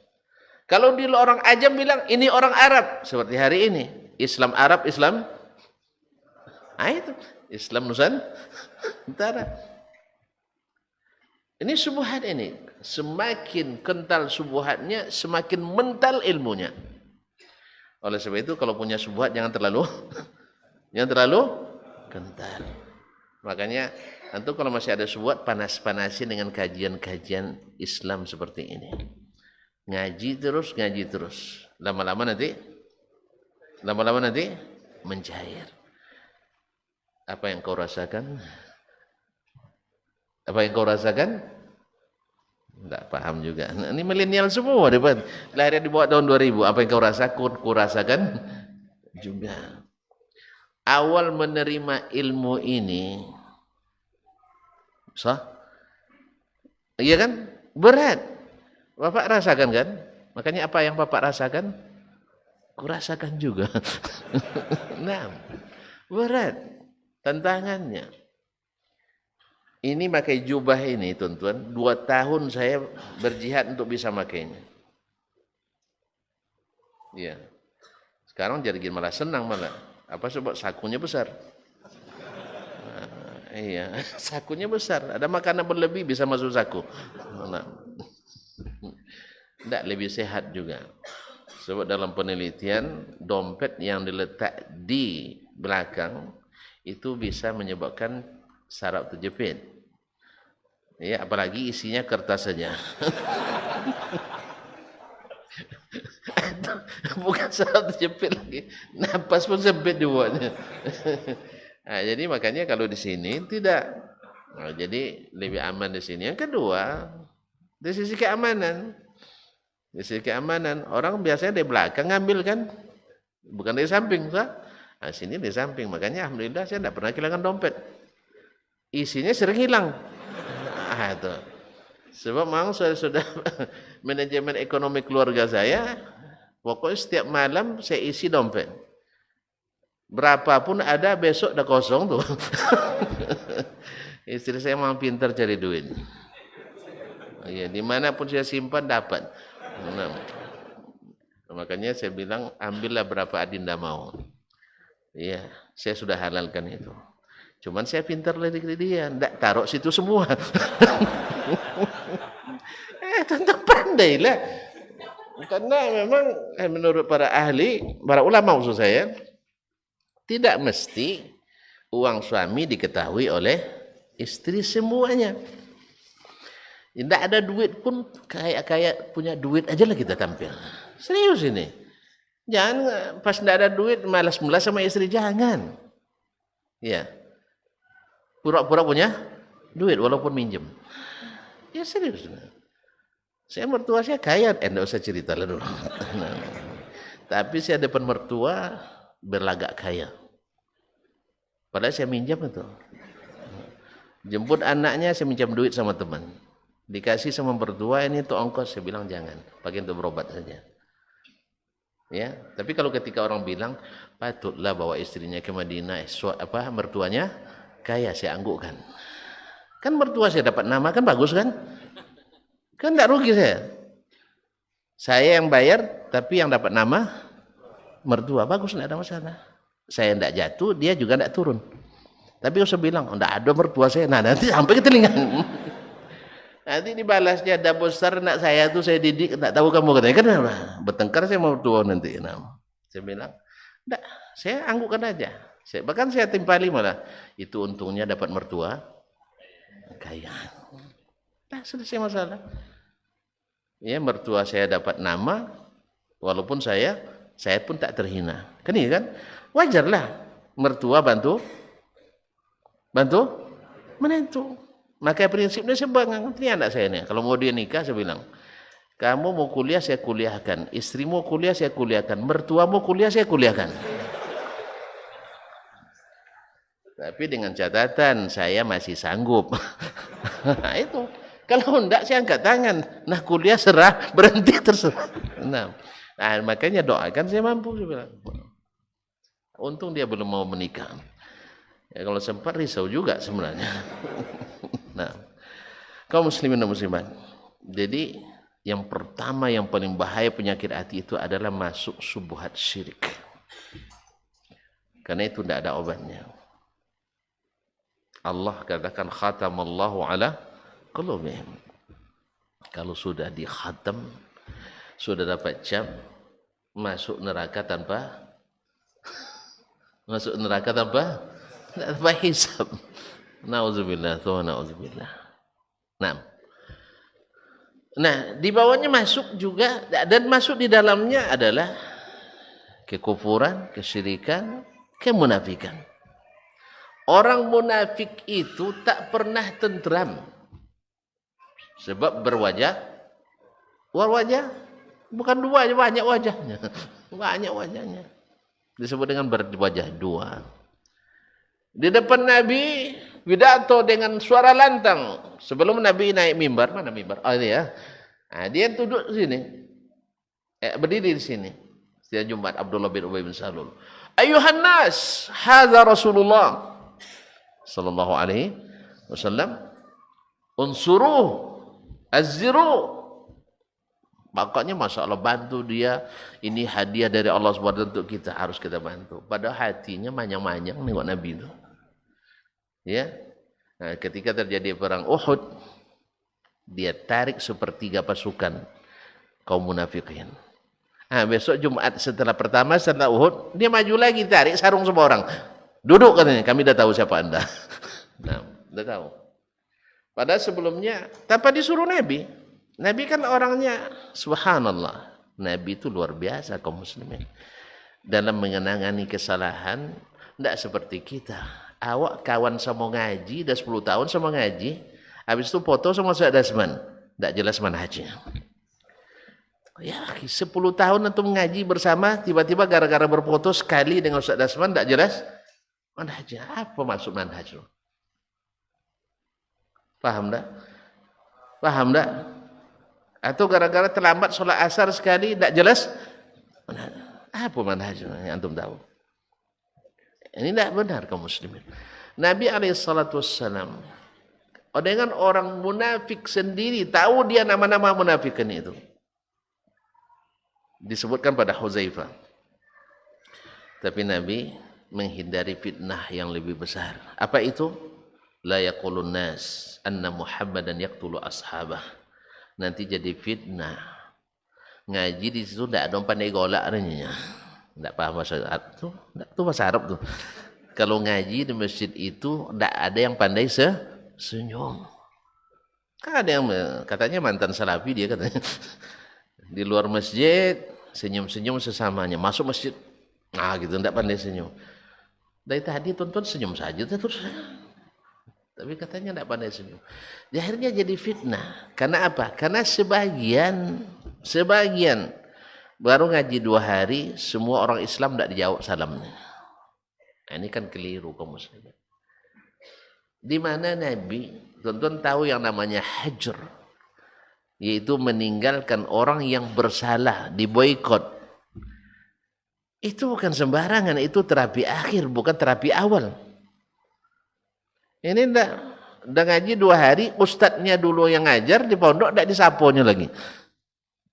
Kalau di orang Ajam bilang ini orang Arab. Seperti hari ini, Islam Arab, Islam itu Islam Nusantara. Ini subuhat ini. Semakin kental subuhatnya, semakin mental ilmunya. Oleh sebab itu kalau punya subuhat jangan terlalu kental. Makanya antum kalau masih ada subuhat, panas-panasin dengan kajian-kajian Islam seperti ini. Ngaji terus. Lama-lama nanti mencair. Apa yang kau rasakan? Enggak paham juga. Nah, ini milenial semua depan. Lahirnya di bawah tahun 2000. Apa yang kau rasakan? Ku rasakan juga. Awal menerima ilmu ini, iya kan? Berat. Bapak rasakan kan? Makanya apa yang Bapak rasakan? Ku rasakan juga. Nah, berat tantangannya. Ini pakai jubah ini, tuan-tuan. 2 tahun saya berjihad untuk bisa makainya. Iya. Sekarang jadi malah senang malah. Apa sebab sakunya besar? Iya, sakunya besar. Ada makanan berlebih bisa masuk saku. Nah. Tidak, lebih sehat juga. Sebab dalam penelitian, dompet yang diletak di belakang itu bisa menyebabkan saraf terjepit. Ya, apalagi isinya kertas saja. Bukan saraf terjepit lagi, napas pun sempit dibuatnya. Nah, jadi makanya kalau di sini tidak. Nah, jadi lebih aman di sini. Yang kedua, dari sisi keamanan. Di sisi keamanan, orang biasanya dari belakang ngambil kan, bukan dari samping, sah? Nah, sini di samping, makanya alhamdulillah saya tidak pernah kehilangan dompet. Isinya sering hilang. Nah, itu. Sebab memang sudah manajemen ekonomi keluarga saya, pokoknya setiap malam saya isi dompet. Berapapun ada, besok udah kosong tuh. Istri saya memang pintar cari duit. Ya, dimanapun saya simpan dapat. Nah, makanya saya bilang ambillah berapa adinda mau. Iya, saya sudah halalkan itu. Cuman saya pintar dari dia, enggak taruh situ semua. Tentu pandailah. Karena memang menurut para ahli, para ulama maksud saya, tidak mesti uang suami diketahui oleh istri semuanya. Tidak ada duit pun kayak punya duit aja lah kita tampil. Serius ini. Jangan pas tidak ada duit malas-malas sama istri, jangan. Ya. Pura-pura punya duit walaupun minjem. Ya serius. Saya mertua saya kaya, enggak usah cerita lah dulu. Tapi saya depan mertua berlagak kaya. Padahal saya minjam itu. Jemput anaknya saya minjam duit sama teman. Dikasih sama mertua, ini untuk ongkos, saya bilang jangan, pakai untuk berobat saja. Ya, tapi kalau ketika orang bilang patutlah bawa istrinya ke Madinah, mertuanya kaya, saya anggukkan. Kan mertua saya dapat nama, kan bagus kan? Kan tidak rugi saya. Saya yang bayar, tapi yang dapat nama mertua, bagus, tidak ada masalah. Saya tidak jatuh, dia juga tidak turun. Tapi saya bilang, tidak ada mertua saya. Nah, nanti sampai ke telinga. Nanti dibalasnya, ada besar nak saya tuh saya didik, tak tahu kamu katanya. Kan bertengkar saya mau tua nanti. Nah, saya bilang, enggak, saya anggukkan aja. Bahkan saya timpali malah. Itu untungnya dapat mertua kaya. Nah, selesai masalah. Ya, mertua saya dapat nama, walaupun saya pun tak terhina. Kan ini kan? Wajarlah mertua bantu menantu. Maka prinsipnya saya ngerti anak saya ini. Kalau mau dia nikah, saya bilang, kamu mau kuliah, saya kuliahkan. Istrimu kuliah, saya kuliahkan. Mertuamu kuliah, saya kuliahkan. Tapi dengan catatan, saya masih sanggup. Nah, itu. Kalau enggak, saya angkat tangan. Nah, kuliah serah, berhenti terserah. Nah, makanya doakan saya mampu. Saya bilang. Untung dia belum mau menikah. Ya, kalau sempat risau juga sebenarnya. Nah, kaum muslimin dan muslimat. Jadi yang pertama yang paling bahaya penyakit hati itu adalah masuk syubhat syirik. Karena itu tidak ada obatnya. Allah katakan khatamallahu ala qulubihim. Kalau sudah dikhatam, sudah dapat jam, masuk neraka tanpa hisab. Nauzubillah, na'udzubillah. Nah, di bawahnya masuk juga, dan masuk di dalamnya adalah kekufuran, kesyirikan, kemunafikan. Orang munafik itu tak pernah tentram. Sebab berwajah, bukan dua, banyak wajahnya. Banyak wajahnya. Disebut dengan berwajah dua. Di depan Nabi pidato dengan suara lantang. Sebelum Nabi naik mimbar, mana mimbar? Oh ini ya. Nah, dia duduk di sini. Berdiri di sini. Setiap Jumat Abdullah bin Ubay bin Salul. Ayuhan nas, hadza Rasulullah sallallahu alaihi wasallam. Unsuruh, azziru. Makanya Masya Allah bantu dia. Ini hadiah dari Allah SWT untuk kita. Harus kita bantu. Padahal hatinya manyang-manyang nengok Nabi itu. Ya. Nah, ketika terjadi perang Uhud, dia tarik sepertiga pasukan kaum munafikin. Nah, besok Jumat setelah Uhud, dia maju lagi tarik sarung semua orang. Duduk katanya, kami dah tahu siapa Anda. Nah, dah tahu. Padahal sebelumnya tanpa disuruh Nabi. Nabi kan orangnya subhanallah. Nabi itu luar biasa kaum muslimin. Dalam mengenangani kesalahan, tidak seperti kita. Awak kawan sama ngaji, dah 10 tahun sama ngaji, habis itu foto sama Ustaz Dasman. Tidak jelas manhajnya. Ya, 10 tahun antum ngaji bersama, tiba-tiba gara-gara berfoto sekali dengan Ustaz Dasman, tidak jelas manhajnya. Apa maksud manhaj? Paham tak? Paham tak? Atau gara-gara terlambat sholat asar sekali, tidak jelas apa manhajnya yang antum tahu? Ini tidak benar kaum muslimin. Nabi alaihissalatu wassalam dengan orang munafik sendiri tahu dia nama-nama munafikin itu. Disebutkan pada Huzaifah. Tapi Nabi menghindari fitnah yang lebih besar. Apa itu? La yaqulun nas anna Muhammadan yaqtulu ashabah. Nanti jadi fitnah. Ngaji di situ tidak ada orang pandai golak artinya. Tidak paham bahasa Arab tuh, itu bahasa Arab tuh. Kalau ngaji di masjid itu tidak ada yang pandai senyum. Kan ada yang katanya mantan salafi dia katanya. Di luar masjid senyum-senyum sesamanya, masuk masjid gitu tidak pandai senyum. Dari tadi tonton senyum saja terus. Tapi katanya tidak pandai senyum. Akhirnya jadi fitnah. Karena apa? Karena sebagian baru ngaji 2 hari, semua orang Islam tidak dijawab salamnya. Nah, ini kan keliru kaum muslimin. Di mana Nabi, tuan-tuan tahu yang namanya hajr, yaitu meninggalkan orang yang bersalah, diboikot. Itu bukan sembarangan, itu terapi akhir, bukan terapi awal. Ini ndak ngaji 2 hari, ustadznya dulu yang ngajar di pondok, ndak disaponya lagi.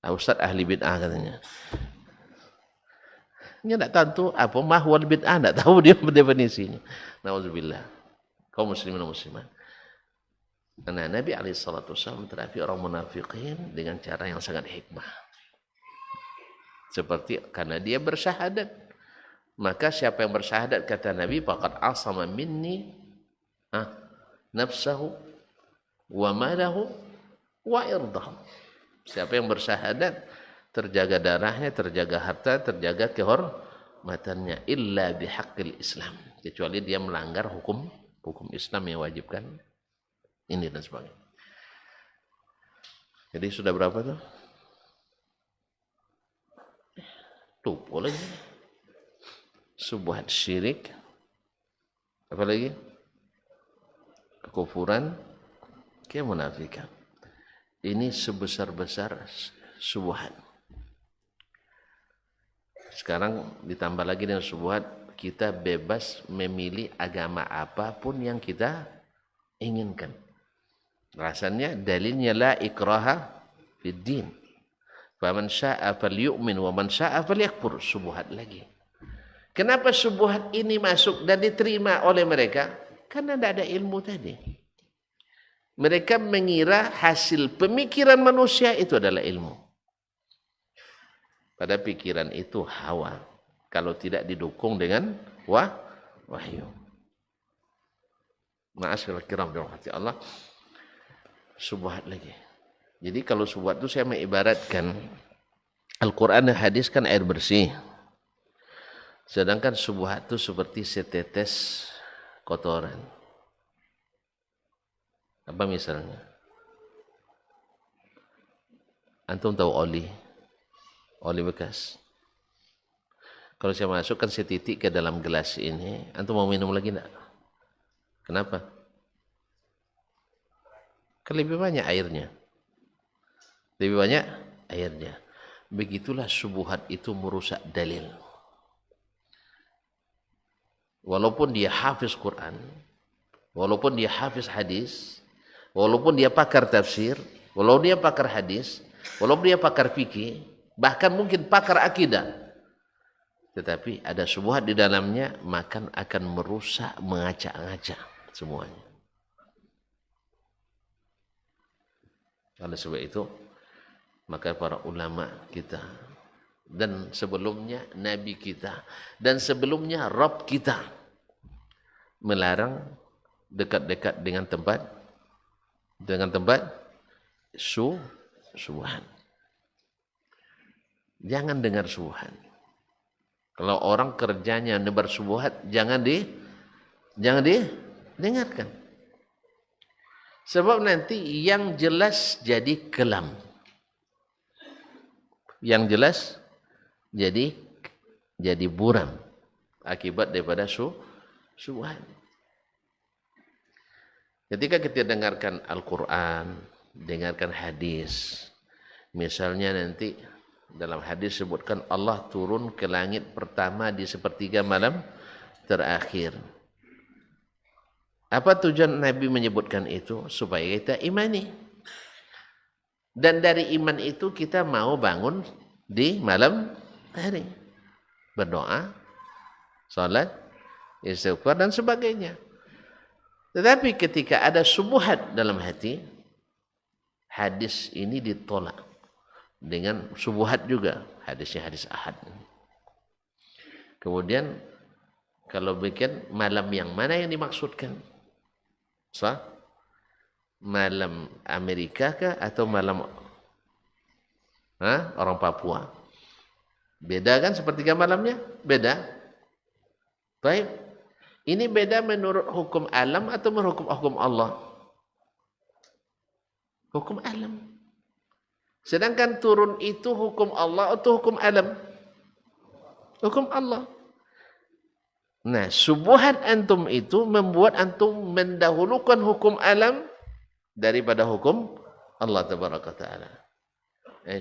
Ustadz ahli bid'ah katanya. Dia ndak tahu apa mahwal bid'ah, ndak tahu dia definisinya. Nauzubillah. Kaum muslimin dan muslimat. Karena Nabi SAW terapi orang munafikin dengan cara yang sangat hikmah. Seperti karena dia bersyahadat. Maka siapa yang bersyahadat kata Nabi, faqad asama minni nafsahu wa malahu wa irdahu. Siapa yang bersyahadat terjaga darahnya, terjaga harta, terjaga kehormatannya illa bihaqqil Islam. Kecuali dia melanggar hukum Islam yang wajibkan ini dan sebagainya. Jadi sudah berapa tuh? Boleh. Subhat syirik. Apa lagi? Kekufuran, kemunafikan. Ini sebesar-besar subhat. Sekarang ditambah lagi dengan subhat, kita bebas memilih agama apapun yang kita inginkan. Rasanya dalilnya la ikraha fid din. Faman syaa'a falyu'min wa man syaa'a falyakfur. Subhat lagi. Kenapa subhat ini masuk dan diterima oleh mereka? Karena tidak ada ilmu tadi. Mereka mengira hasil pemikiran manusia itu adalah ilmu. Pada pikiran itu hawa. Kalau tidak didukung dengan wahyu. Ma'asyiral kiram dirahmati Allah. Subhat lagi. Jadi kalau subhat itu saya mengibaratkan Al-Quran dan hadis kan air bersih. Sedangkan subhat itu seperti setetes kotoran. Apa misalnya? Antum tahu oli bekas. Kalau saya masukkan setitik ke dalam gelas ini, antum mau minum lagi enggak? Kenapa? Lebih banyak airnya. Lebih banyak airnya. Begitulah subuhat itu merusak dalil. Walaupun dia hafiz Quran, walaupun dia hafiz hadis, walaupun dia pakar tafsir, walaupun dia pakar hadis, walaupun dia pakar fikih, bahkan mungkin pakar akidah, tetapi ada subhat di dalamnya, maka akan merusak, mengacak-ngacak semuanya. Oleh sebab itu, maka para ulama kita dan sebelumnya Nabi kita dan sebelumnya Rabb kita melarang dekat-dekat dengan tempat subhat. Jangan dengar subhat. Kalau orang kerjanya nebar subhat, jangan didengarkan. Sebab nanti yang jelas jadi kelam. Yang jelas jadi buram akibat daripada subhat. Ketika kita dengarkan Al-Quran, dengarkan hadis, misalnya nanti dalam hadis sebutkan Allah turun ke langit pertama di sepertiga malam terakhir. Apa tujuan Nabi menyebutkan itu? Supaya kita imani. Dan dari iman itu kita mau bangun di malam hari. Berdoa, salat, istighfar dan sebagainya. Tetapi ketika ada subhat dalam hati, hadis ini ditolak. Dengan subhat juga, hadisnya hadis ahad. Kemudian kalau bikin malam yang mana yang dimaksudkan? Malam Amerika kah atau malam orang Papua? Beda kan sepertiga malamnya? Beda. Baik. Ini beda menurut hukum alam atau menurut hukum Allah? Hukum alam. Sedangkan turun itu hukum Allah atau hukum alam? Hukum Allah. Nah, subuhan antum itu membuat antum mendahulukan hukum alam daripada hukum Allah Tabaraka Ta'ala.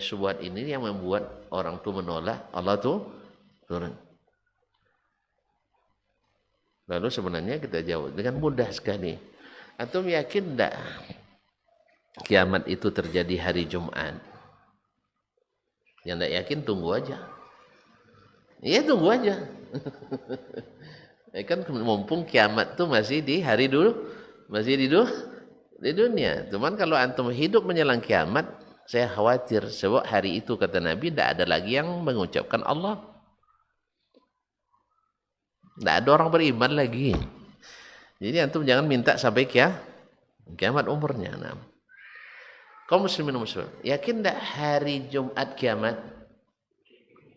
Subuhan ini yang membuat orang tu menolak Allah tu turun. Lalu sebenarnya kita jawab dengan mudah sekali. Antum yakin tak kiamat itu terjadi hari Jumat? Yang tak yakin tunggu aja. Iya tunggu aja. Kan mumpung kiamat tuh masih di hari dulu, masih di dunia. Cuman kalau antum hidup menjelang kiamat, saya khawatir sebab hari itu kata Nabi tidak ada lagi yang mengucapkan Allah. Tidak ada orang beriman lagi. Jadi antum jangan minta sampai kiamat umurnya. Nah. Kaum muslimin muslim, yakin tak hari Jumat kiamat?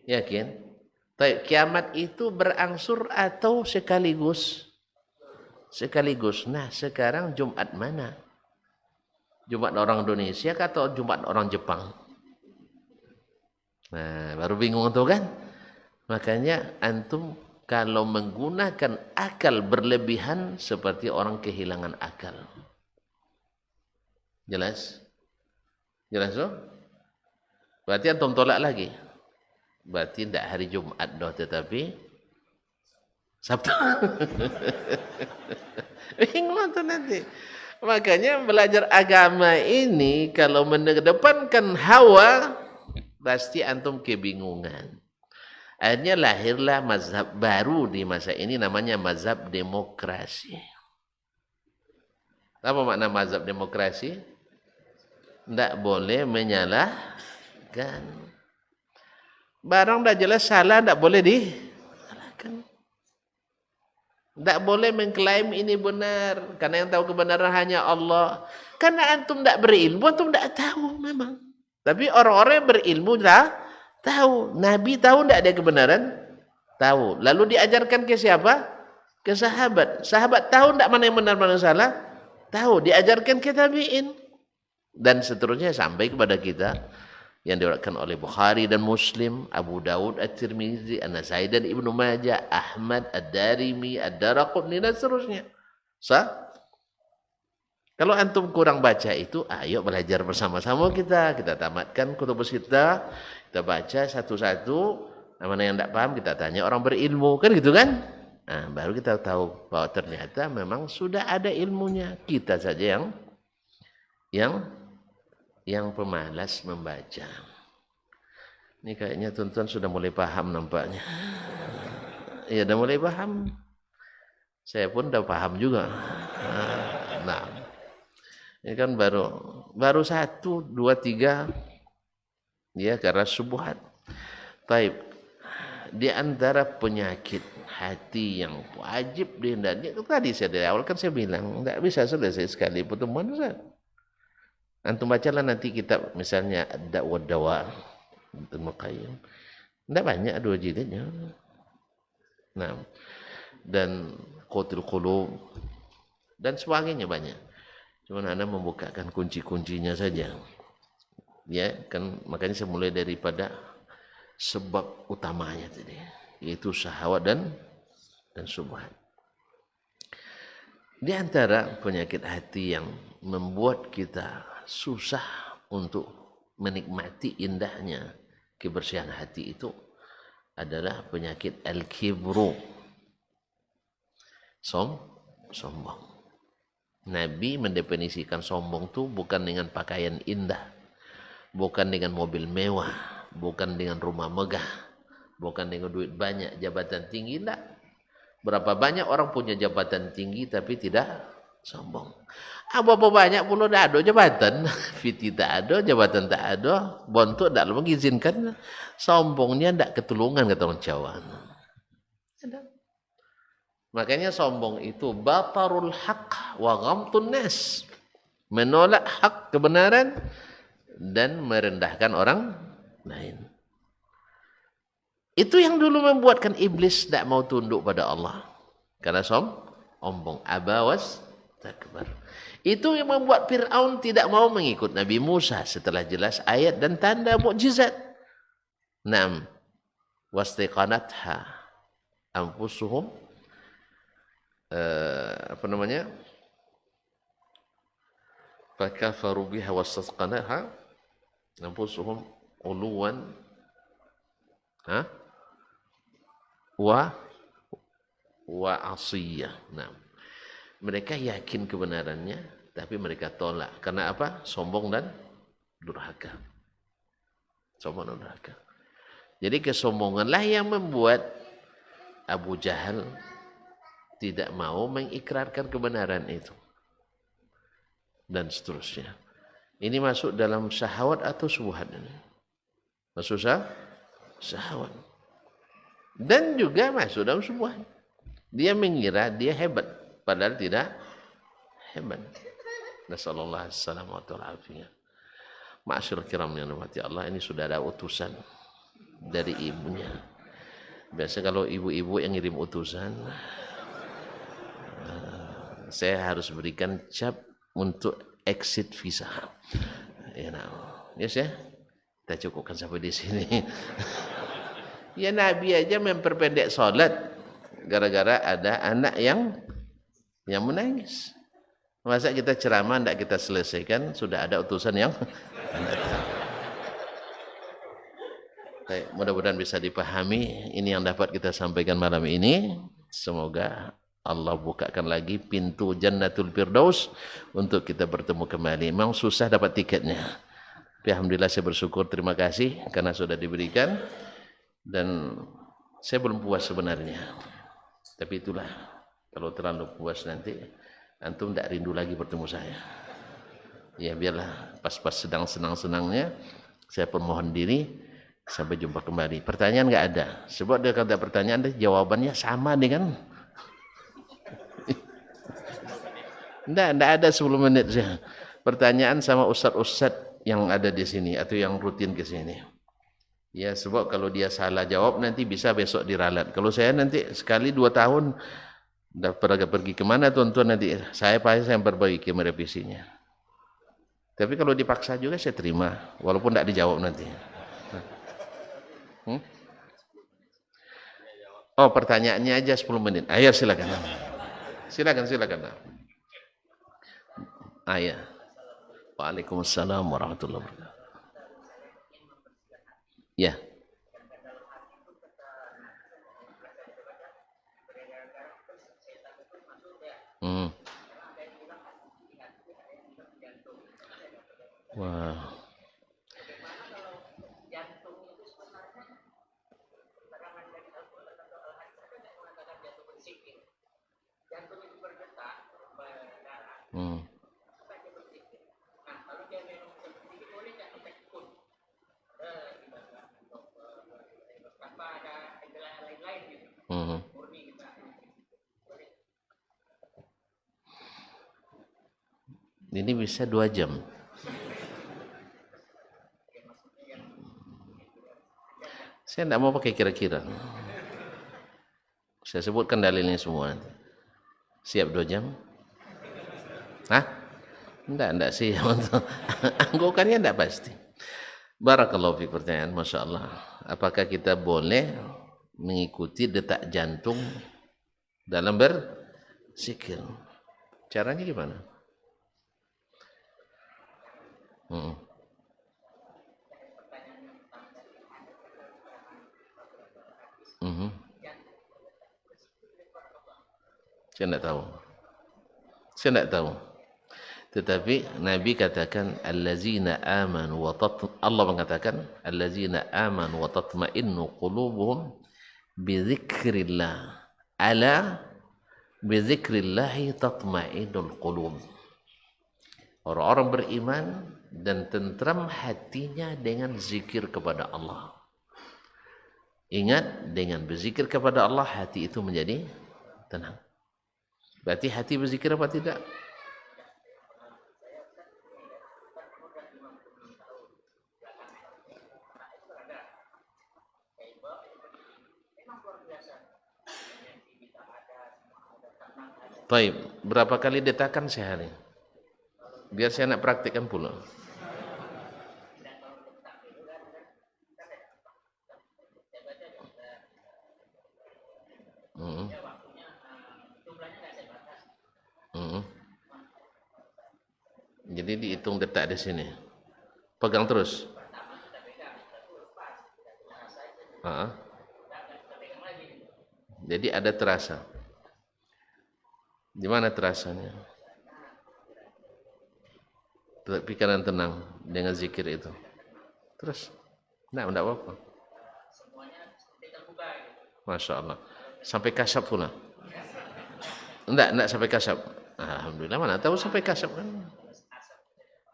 Yakin? Tapi kiamat itu berangsur atau sekaligus? Sekaligus. Nah, sekarang Jumat mana? Jumat orang Indonesia atau Jumat orang Jepang? Nah, baru bingung tuh kan? Makanya antum kalau menggunakan akal berlebihan seperti orang kehilangan akal. Jelas? Jelas tuh? Berarti antum tolak lagi. Berarti tidak hari Jumat doh, tetapi Sabtu. Bingung tuh nanti. Makanya belajar agama ini kalau mengedepankan hawa, pasti antum kebingungan. Akhirnya lahirlah mazhab baru di masa ini namanya mazhab demokrasi. Apa makna mazhab demokrasi? Tidak boleh menyalahkan. Barang dah jelas salah, tidak boleh disalahkan. Tidak boleh mengklaim ini benar. Karena yang tahu kebenaran hanya Allah. Karena antum tidak berilmu, antum tidak tahu memang. Tapi orang-orang yang berilmu tahu. Nabi tahu tidak ada kebenaran? Tahu. Lalu diajarkan ke siapa? Ke sahabat. Sahabat tahu tidak mana yang benar, mana yang salah? Tahu. Diajarkan ke tabi'in. Dan seterusnya sampai kepada kita. Yang diriwayatkan oleh Bukhari dan Muslim, Abu Dawud, At-Tirmizi, An-Nasai dan Ibnu Majah, Ahmad, Ad-Darimi, Ad-Daraqutni dan seterusnya. Kalau antum kurang baca itu, ayo belajar bersama-sama kita tamatkan kutubus kita baca satu-satu, mana yang tidak paham kita tanya orang berilmu, kan gitu kan? Nah, baru kita tahu bahwa ternyata memang sudah ada ilmunya. Kita saja yang pemalas membaca. Ini kayaknya tuan-tuan sudah mulai paham nampaknya. Iya, sudah mulai paham. Saya pun sudah paham juga. Nah, ini kan baru 1, 2, 3. Ya, karena subuhat. Taib. Di antara penyakit hati yang wajib dihindari. Tadi saya dari awal kan saya bilang, tidak bisa selesai sekali pertemuan Ustaz. Antum bacalah nanti kitab misalnya Ad-Da'wa Dawa Ibnu Qayyim. Tidak banyak 2 jilidnya. Nah, dan Qutul Qulub dan sebagainya banyak. Cuma Anda membukakan kunci-kuncinya saja. Ya, kan makanya saya mulai daripada sebab utamanya tadi, yaitu syahwat dan syubhat. Di antara penyakit hati yang membuat kita susah untuk menikmati indahnya kebersihan hati itu adalah penyakit al-kibru. Sombong. Nabi mendefinisikan sombong itu bukan dengan pakaian indah, bukan dengan mobil mewah, bukan dengan rumah megah, bukan dengan duit banyak, jabatan tinggi, tidak. Berapa banyak orang punya jabatan tinggi tapi tidak sombong. Apa banyak pula tak ada jabatan, fiti tak ada, jabatan tak ada, bontok tak mengizinkan, sombongnya tak ketulungan kata orang Jawa. Makanya sombong itu batarul haq wa ghamtun nas, menolak hak kebenaran dan merendahkan orang lain. Itu yang dulu membuatkan iblis tidak mau tunduk pada Allah. Karena sombong. Abawas takbar. Itu yang membuat Fir'aun tidak mau mengikut Nabi Musa setelah jelas ayat dan tanda mukjizat. Naam. Wastiqanatha anfusuhum apa namanya? Fakafaru biha wastasqanaha anfusuhum uluwan wa asiyah. Nah, mereka yakin kebenarannya, tapi mereka tolak. Karena apa? Sombong dan durhaka. Sombong dan durhaka. Jadi kesombonganlah yang membuat Abu Jahal tidak mau mengikrarkan kebenaran itu. Dan seterusnya. Ini masuk dalam syahwat atau syubhat ini? Masuk syahwat. Dan juga masuk dalam syubhat. Dia mengira dia hebat, padahal tidak hebat. Nasallallahu alaihi wasallam wa ta'ala. Ma'asyiral kiram yang dirahmati Allah, ini sudah ada utusan dari ibunya. Biasa kalau ibu-ibu yang ngirim utusan, saya harus berikan cap untuk exit visa. Yes ya, kita cukupkan sampai di sini. Ya Nabi aja memperpendek sholat gara-gara ada anak yang menangis. Masa kita ceramah tidak kita selesaikan, sudah ada utusan yang datang. Mudah-mudahan bisa dipahami ini yang dapat kita sampaikan malam ini. Semoga Allah bukakan lagi pintu Jannatul Firdaus untuk kita bertemu kembali. Memang susah dapat tiketnya. Tapi alhamdulillah saya bersyukur, terima kasih karena sudah diberikan. Dan saya belum puas sebenarnya. Tapi itulah, kalau terlalu puas nanti antum tidak rindu lagi bertemu saya. Ya biarlah pas-pas sedang senang-senangnya saya permohon diri, sampai jumpa kembali. Pertanyaan nggak ada. Sebab dia kata pertanyaan, jawabannya sama dengan Tidak ada 10 menit saja. Pertanyaan sama ustaz-ustaz yang ada di sini atau yang rutin ke sini. Ya sebab kalau dia salah jawab nanti bisa besok diralat. Kalau saya nanti sekali 2 tahun dah pergi kemana tuan-tuan, nanti saya pasti yang perbaiki merevisinya. Tapi kalau dipaksa juga saya terima walaupun tidak dijawab nanti. Oh pertanyaannya aja 10 menit. Ayo silakan. Silakan. Ayah. Waalaikumsalam warahmatullahi wabarakatuh. Ya. Wah. Ini bisa 2 jam. Saya tidak mau pakai kira-kira. Saya sebutkan dalilnya semua. Siap 2 jam? Hah? Tidak siap. Anggokannya tidak pasti. Barakallahu fiik, pertanyaan, Masya Allah. Apakah kita boleh mengikuti detak jantung dalam berzikir? Caranya gimana? Saya tidak tahu. Tetapi Nabi katakan allazina amanu wa Allah mengatakan allazina amanu wa tatma'innu qulubuhum bi dzikrillah. Ala bi dzikrillah tatma'innul qulub. Orang-orang beriman dan tentram hatinya dengan zikir kepada Allah. Ingat, dengan berzikir kepada Allah hati itu menjadi tenang. Berarti hati berzikir apa tidak? Taib, berapa kali detakan sehari? Biar saya nak praktikkan pula. Hmm. Hmm. Jadi dihitung detak di sini. Pegang terus. Jadi ada terasa. Di mana terasanya? Pikiran tenang dengan zikir itu. Terus, enggak apa-apa. Masya Allah. Sampai kasap pula. Enggak sampai kasap. Alhamdulillah, mana tahu sampai kasap kan.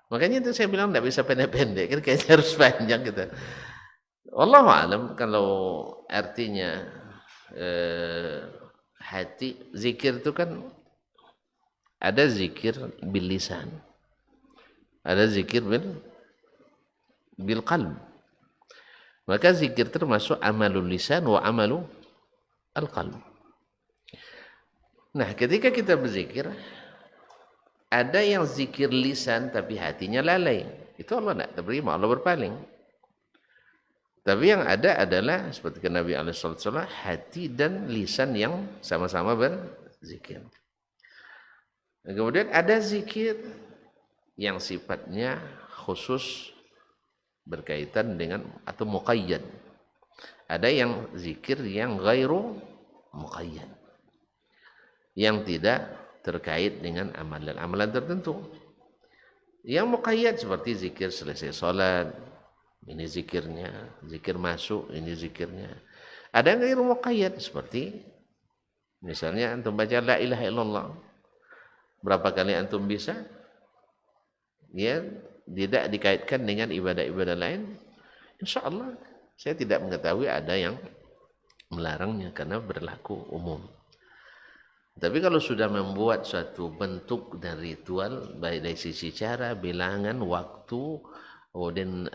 Makanya itu saya bilang enggak bisa pendek-pendek, kan kayaknya harus panjang gitu. Wallahu alam, kalau artinya hati, zikir itu kan ada zikir bil lisan, ada zikir bil qalb. Maka zikir termasuk amalul lisan wa amalu al-qalb. Nah, ketika kita berzikir, ada yang zikir lisan tapi hatinya lalai. Itu Allah tidak terima, Allah berpaling. Tapi yang ada adalah seperti Nabi SAW, hati dan lisan yang sama-sama berzikir. Nah, kemudian ada zikir yang sifatnya khusus berkaitan dengan atau muqayyad. Ada yang zikir yang ghairu muqayyad, yang tidak terkait dengan amalan tertentu. Yang muqayyad seperti zikir selesai salat, ini zikirnya, zikir masuk, ini zikirnya. Ada yang ghairu muqayyad seperti misalnya antum baca la ilaha illallah. Berapa kali antum bisa? Ya, tidak dikaitkan dengan ibadah-ibadah lain. Insyaallah saya tidak mengetahui ada yang melarangnya karena berlaku umum. Tapi kalau sudah membuat suatu bentuk dan ritual, baik dari sisi cara, bilangan, waktu, kemudian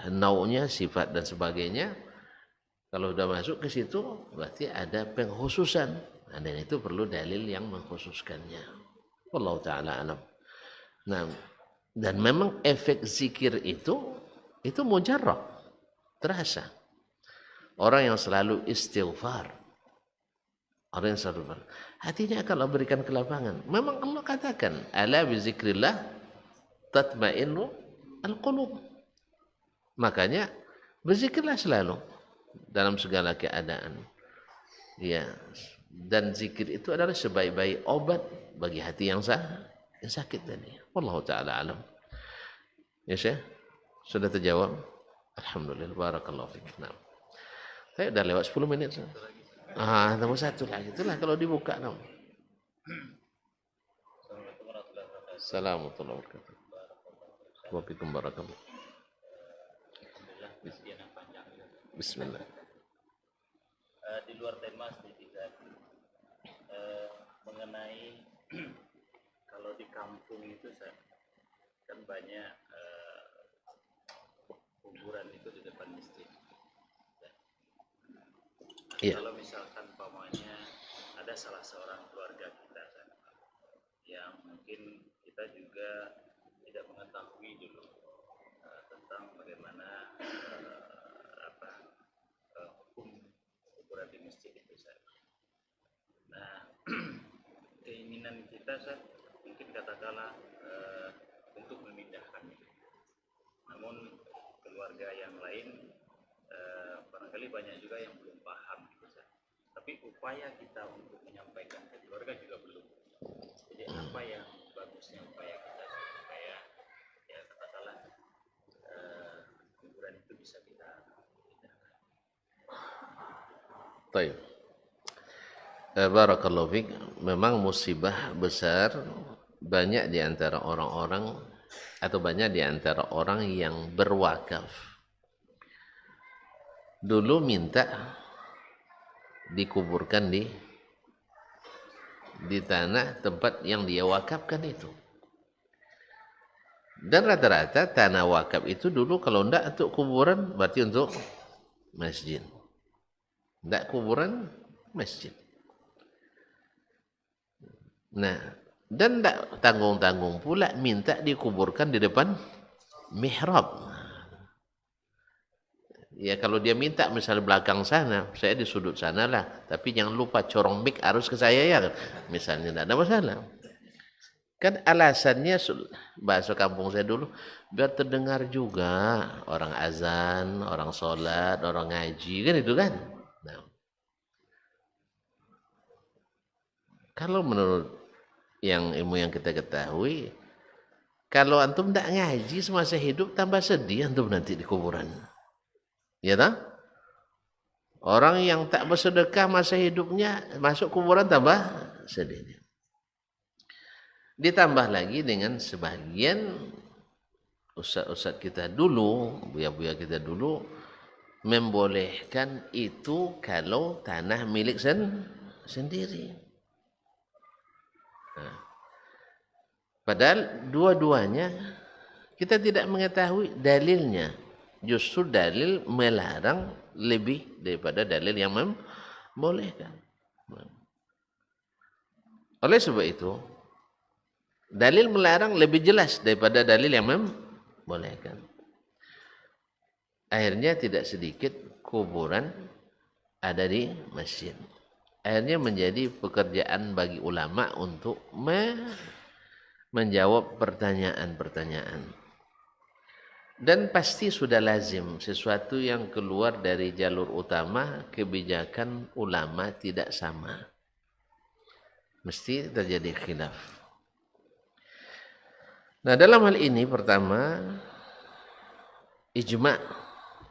nau'nya, sifat dan sebagainya, kalau sudah masuk ke situ berarti ada pengkhususan. Dan itu perlu dalil yang mengkhususkannya. Wallahu taala alam. Nah, dan memang efek zikir itu mujarrab, terasa. Orang yang selalu istighfar, orang yang selalu hatinya akan Allah berikan kelapangan. Memang Allah katakan, ala bi zikrillah tatma'innu al-qulub. Makanya berzikirlah selalu dalam segala keadaan. Ya, dan zikir itu adalah sebaik-baik obat bagi hati yang sakit tadi. Wallahu taala alam. Ya Syekh, sudah terjawab? Alhamdulillah, barakallahu fiik. Nah. Saya udah lewat 10 menit. Tambah satu lagi. Itulah kalau dibuka. Assalamualaikum warahmatullahi wabarakatuh. Waalaikumsalam warahmatullahi wabarakatuh. Bismillah. Di luar tema sedikit mengenai kalau di kampung itu kan banyak kuburan itu di depan masjid. Iya. Kalau misalkan pamannya ada salah seorang keluarga kita yang mungkin kita juga tidak mengetahui dulu tentang bagaimana hukum kuburan di masjid itu. Nah, keinginan kita mungkin katakanlah untuk memindahkan itu. Namun keluarga yang lain barangkali banyak juga yang belum paham gitu. Tapi upaya kita untuk menyampaikan ke keluarga juga belum. Jadi apa yang bagusnya upaya kita supaya ya katakanlah kuburan itu bisa kita pindahkan. Baik. Barakallahu fiik. Memang musibah besar banyak di antara orang-orang atau banyak di antara orang yang berwakaf. Dulu minta dikuburkan di tanah tempat yang dia wakafkan itu. Dan rata-rata tanah wakaf itu dulu kalau tidak untuk kuburan berarti untuk masjid. Tidak kuburan, masjid. Nah, dan tidak tanggung-tanggung pula minta dikuburkan di depan mihrab. Ya kalau dia minta misal belakang sana, saya di sudut sana lah. Tapi jangan lupa corong mic harus ke saya ya. Misalnya tidak ada masalah. Kan alasannya bahasa kampung saya dulu biar terdengar juga orang azan, orang sholat, orang ngaji kan itu kan. Nah, kalau menurut yang ilmu yang kita ketahui, kalau antum tidak ngaji semasa hidup tambah sedih antum nanti di kuburan. Ya tak? Orang yang tak bersedekah masa hidupnya masuk kuburan tambah sedih. Ditambah lagi dengan sebagian ustaz-ustaz kita dulu, buya-buya kita dulu membolehkan itu kalau tanah milik sendiri. Nah, padahal dua-duanya kita tidak mengetahui dalilnya. Justru dalil melarang lebih daripada dalil yang membolehkan. Oleh sebab itu, dalil melarang lebih jelas daripada dalil yang membolehkan. Akhirnya tidak sedikit kuburan ada di masjid. Akhirnya menjadi pekerjaan bagi ulama untuk menjawab pertanyaan-pertanyaan. Dan pasti sudah lazim sesuatu yang keluar dari jalur utama, kebijakan ulama tidak sama. Mesti terjadi khilaf. Nah, dalam hal ini pertama ijma',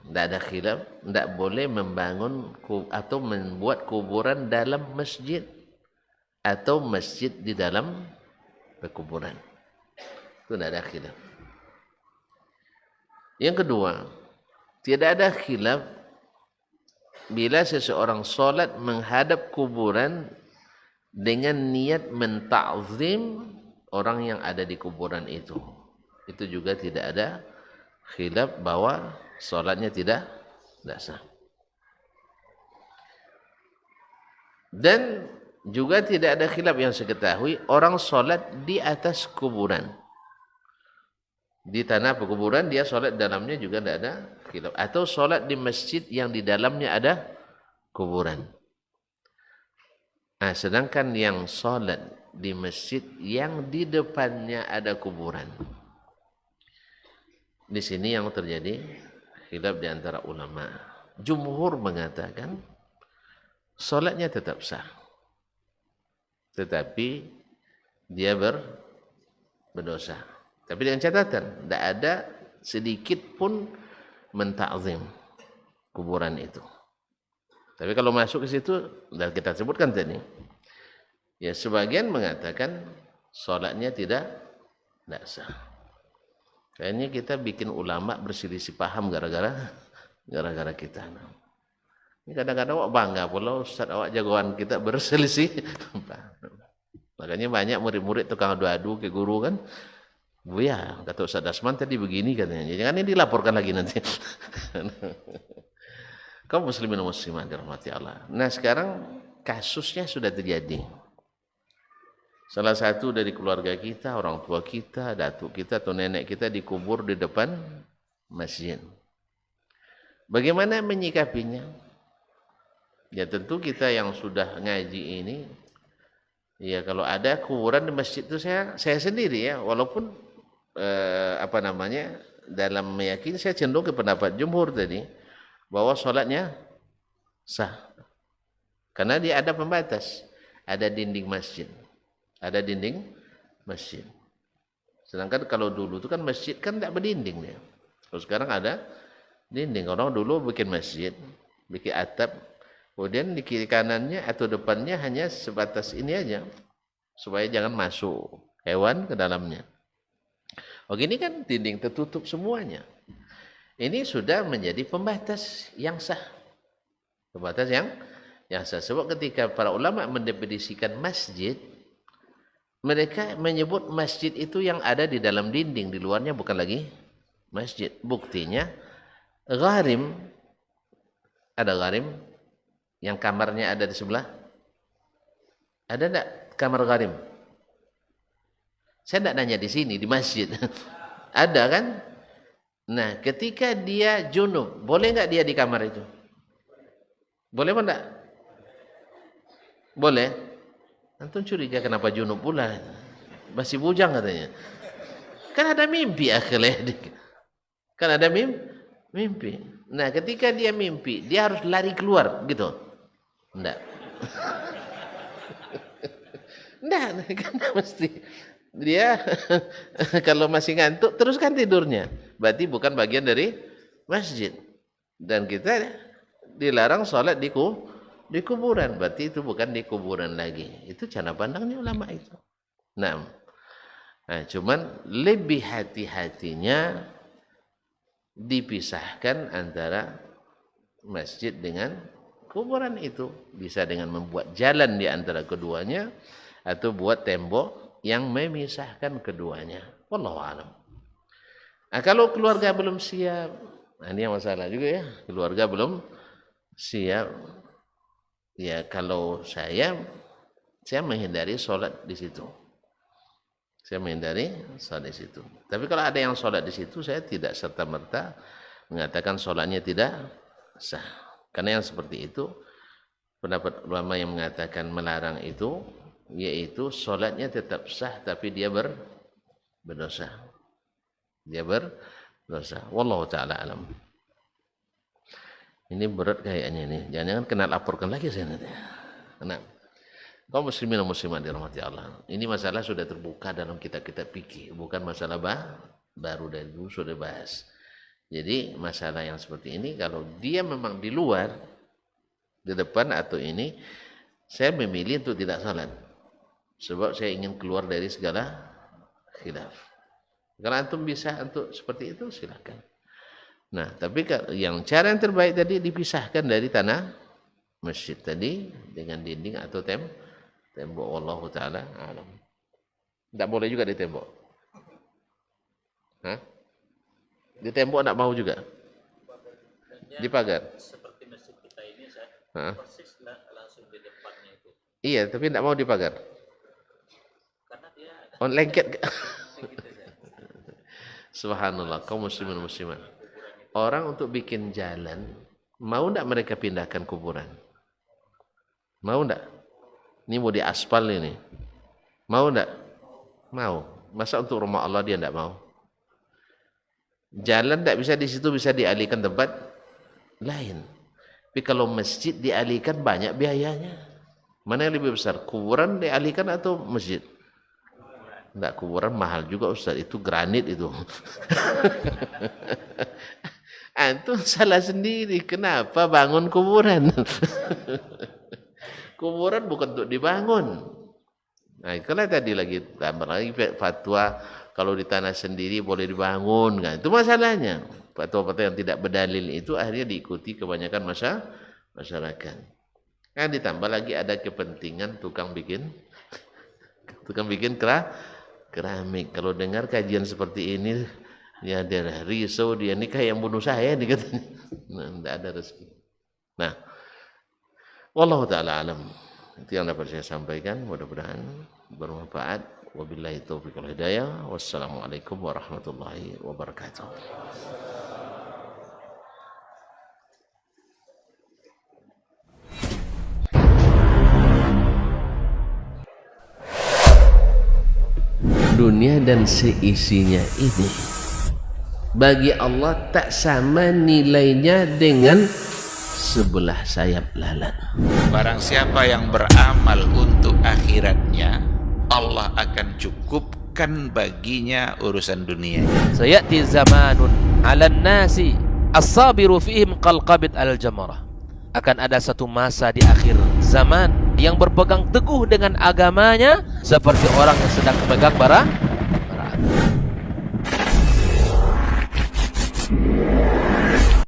tidak ada khilaf, tidak boleh membangun atau membuat kuburan dalam masjid atau masjid di dalam pekuburan. Itu tidak ada khilaf. Yang kedua, tidak ada khilaf bila seseorang solat menghadap kuburan dengan niat menta'zim orang yang ada di kuburan itu. Itu juga tidak ada khilaf bahwa solatnya tidak sah. Dan juga tidak ada khilaf yang saya ketahui orang solat di atas kuburan. Di tanah pekuburan dia solat dalamnya juga tidak ada khilaf. Atau solat di masjid yang di dalamnya ada kuburan. Nah, sedangkan yang solat di masjid yang di depannya ada kuburan. Di sini yang terjadi khilaf di antara ulama. Jumhur mengatakan solatnya tetap sah. Tetapi dia berdosa. Tapi dengan catatan, tidak ada sedikit pun menta'zim kuburan itu. Tapi kalau masuk ke situ, sudah kita sebutkan tadi, ya sebagian mengatakan solatnya tidak sah. Kayaknya kita bikin ulama berselisih paham gara-gara kita. Ini kadang-kadang awak bangga pula Ustaz awak jagoan kita berselisih. Makanya banyak murid-murid tukang adu-adu ke guru kan. Buya, kata Ustaz Dasman tadi begini katanya. Jangan ini dilaporkan lagi nanti. Kaum muslimin dan muslimat dirahmati Allah. Nah, sekarang kasusnya sudah terjadi. Salah satu dari keluarga kita, orang tua kita, datuk kita atau nenek kita dikubur di depan masjid. Bagaimana menyikapinya? Ya tentu kita yang sudah ngaji ini, ya kalau ada kuburan di masjid itu saya sendiri ya, walaupun dalam meyakini saya cenderung ke pendapat jumhur tadi bahwa sholatnya sah karena dia ada pembatas, ada dinding masjid, sedangkan kalau dulu itu kan masjid kan tidak berdinding ya. Kalau sekarang ada dinding. Orang dulu bikin masjid, bikin atap, kemudian di kiri kanannya atau depannya hanya sebatas ini aja supaya jangan masuk hewan ke dalamnya. Oh gini kan dinding tertutup semuanya. Ini sudah menjadi pembatas yang sah. Pembatas yang sah. Sebab ketika para ulama mendefinisikan masjid, mereka menyebut masjid itu yang ada di dalam dinding, di luarnya bukan lagi masjid. Buktinya gharim, ada gharim yang kamarnya ada di sebelah. Ada enggak kamar gharim? Saya tidak nanya di sini, di masjid. Ada kan? Nah, ketika dia junub, boleh nggak dia di kamar itu? Boleh apa enggak? Boleh. Antum curiga kenapa junub pula? Masih bujang katanya. Kan ada mimpi akhirnya. Kan ada mimpi. Nah, ketika dia mimpi, dia harus lari keluar gitu. Enggak. Enggak, kan mesti dia kalau masih ngantuk teruskan tidurnya. Berarti bukan bagian dari masjid. Dan kita dilarang sholat di kuburan. Berarti itu bukan di kuburan lagi. Itu cara pandangnya ulama itu. Nah, cuman lebih hati-hatinya dipisahkan antara masjid dengan kuburan itu. Bisa dengan membuat jalan di antara keduanya atau buat tembok yang memisahkan keduanya. Wallahu a'lam. Nah, kalau keluarga belum siap, nah ini yang masalah juga ya. Keluarga belum siap. Ya kalau saya menghindari sholat di situ. Saya menghindari sholat di situ. Tapi kalau ada yang sholat di situ, saya tidak serta-merta mengatakan sholatnya tidak sah. Karena yang seperti itu, pendapat ulama yang mengatakan melarang itu, yaitu sholatnya tetap sah, tapi dia berdosa. Dia berdosa. Wallahu ta'ala alam. Ini berat kayaknya ini. Jangan-jangan kena laporkan lagi saya nanti. Karena kaum muslimin dan muslimat dirahmati Allah. Ini masalah sudah terbuka dalam kitab-kitab fikih, bukan masalah baru dari dulu sudah bahas. Jadi masalah yang seperti ini kalau dia memang di luar, di depan atau ini, saya memilih untuk tidak salat. Sebab saya ingin keluar dari segala khilaf. Kalau antum bisa untuk seperti itu silakan. Nah, tapi yang cara yang terbaik tadi dipisahkan dari tanah masjid tadi dengan dinding atau tembok. Wallahu ta'ala alam. Tidak boleh juga di tembok. Hah? Di tembok tidak mau juga. Di pagar. Seperti masjid kita ini, persis langsung di depannya itu. Iya, tapi tidak mau di pagar. Karena dia Lengket. Subhanallah, kaum muslimin muslimat. Orang untuk bikin jalan, mau tidak mereka pindahkan kuburan? Mau tidak? Ini mau diaspal ini. Mau tidak? Mau. Masa untuk rumah Allah dia tidak mau? Jalan tidak bisa di situ, bisa dialihkan tempat lain. Tapi kalau masjid dialihkan banyak biayanya. Mana yang lebih besar? Kuburan dialihkan atau masjid? Tidak, kuburan mahal juga Ustaz. Itu granit itu. Antum salah sendiri. Kenapa bangun kuburan? Kuburan bukan untuk dibangun. Nah, kalau tadi lagi tambah lagi fatwa kalau di tanah sendiri boleh dibangun, kan? Itu masalahnya. Fatwa-fatwa yang tidak berdalil itu akhirnya diikuti kebanyakan masyarakat. Kan ditambah lagi ada kepentingan tukang bikin keramik. Kalau dengar kajian seperti ini, ya dia risau, dia ini kayak yang bunuh saya nih katanya. Nah, tidak ada rezeki. Nah, wallahu ta'ala alam. Itu yang dapat saya sampaikan. Mudah-mudahan bermanfaat. Wabillahi taufiq wal hidayah. Wassalamualaikum warahmatullahi wabarakatuh. Dunia dan seisinya ini bagi Allah tak sama nilainya dengan sebelah sayap lalat. Barang siapa yang beramal untuk akhiratnya, Allah akan cukupkan baginya urusan dunia. Sayati zamanun 'alan nasi as-sabiru fihim qalqabit al-jamarah. Akan ada satu masa di akhir zaman yang berpegang teguh dengan agamanya seperti orang yang sedang memegang bara api.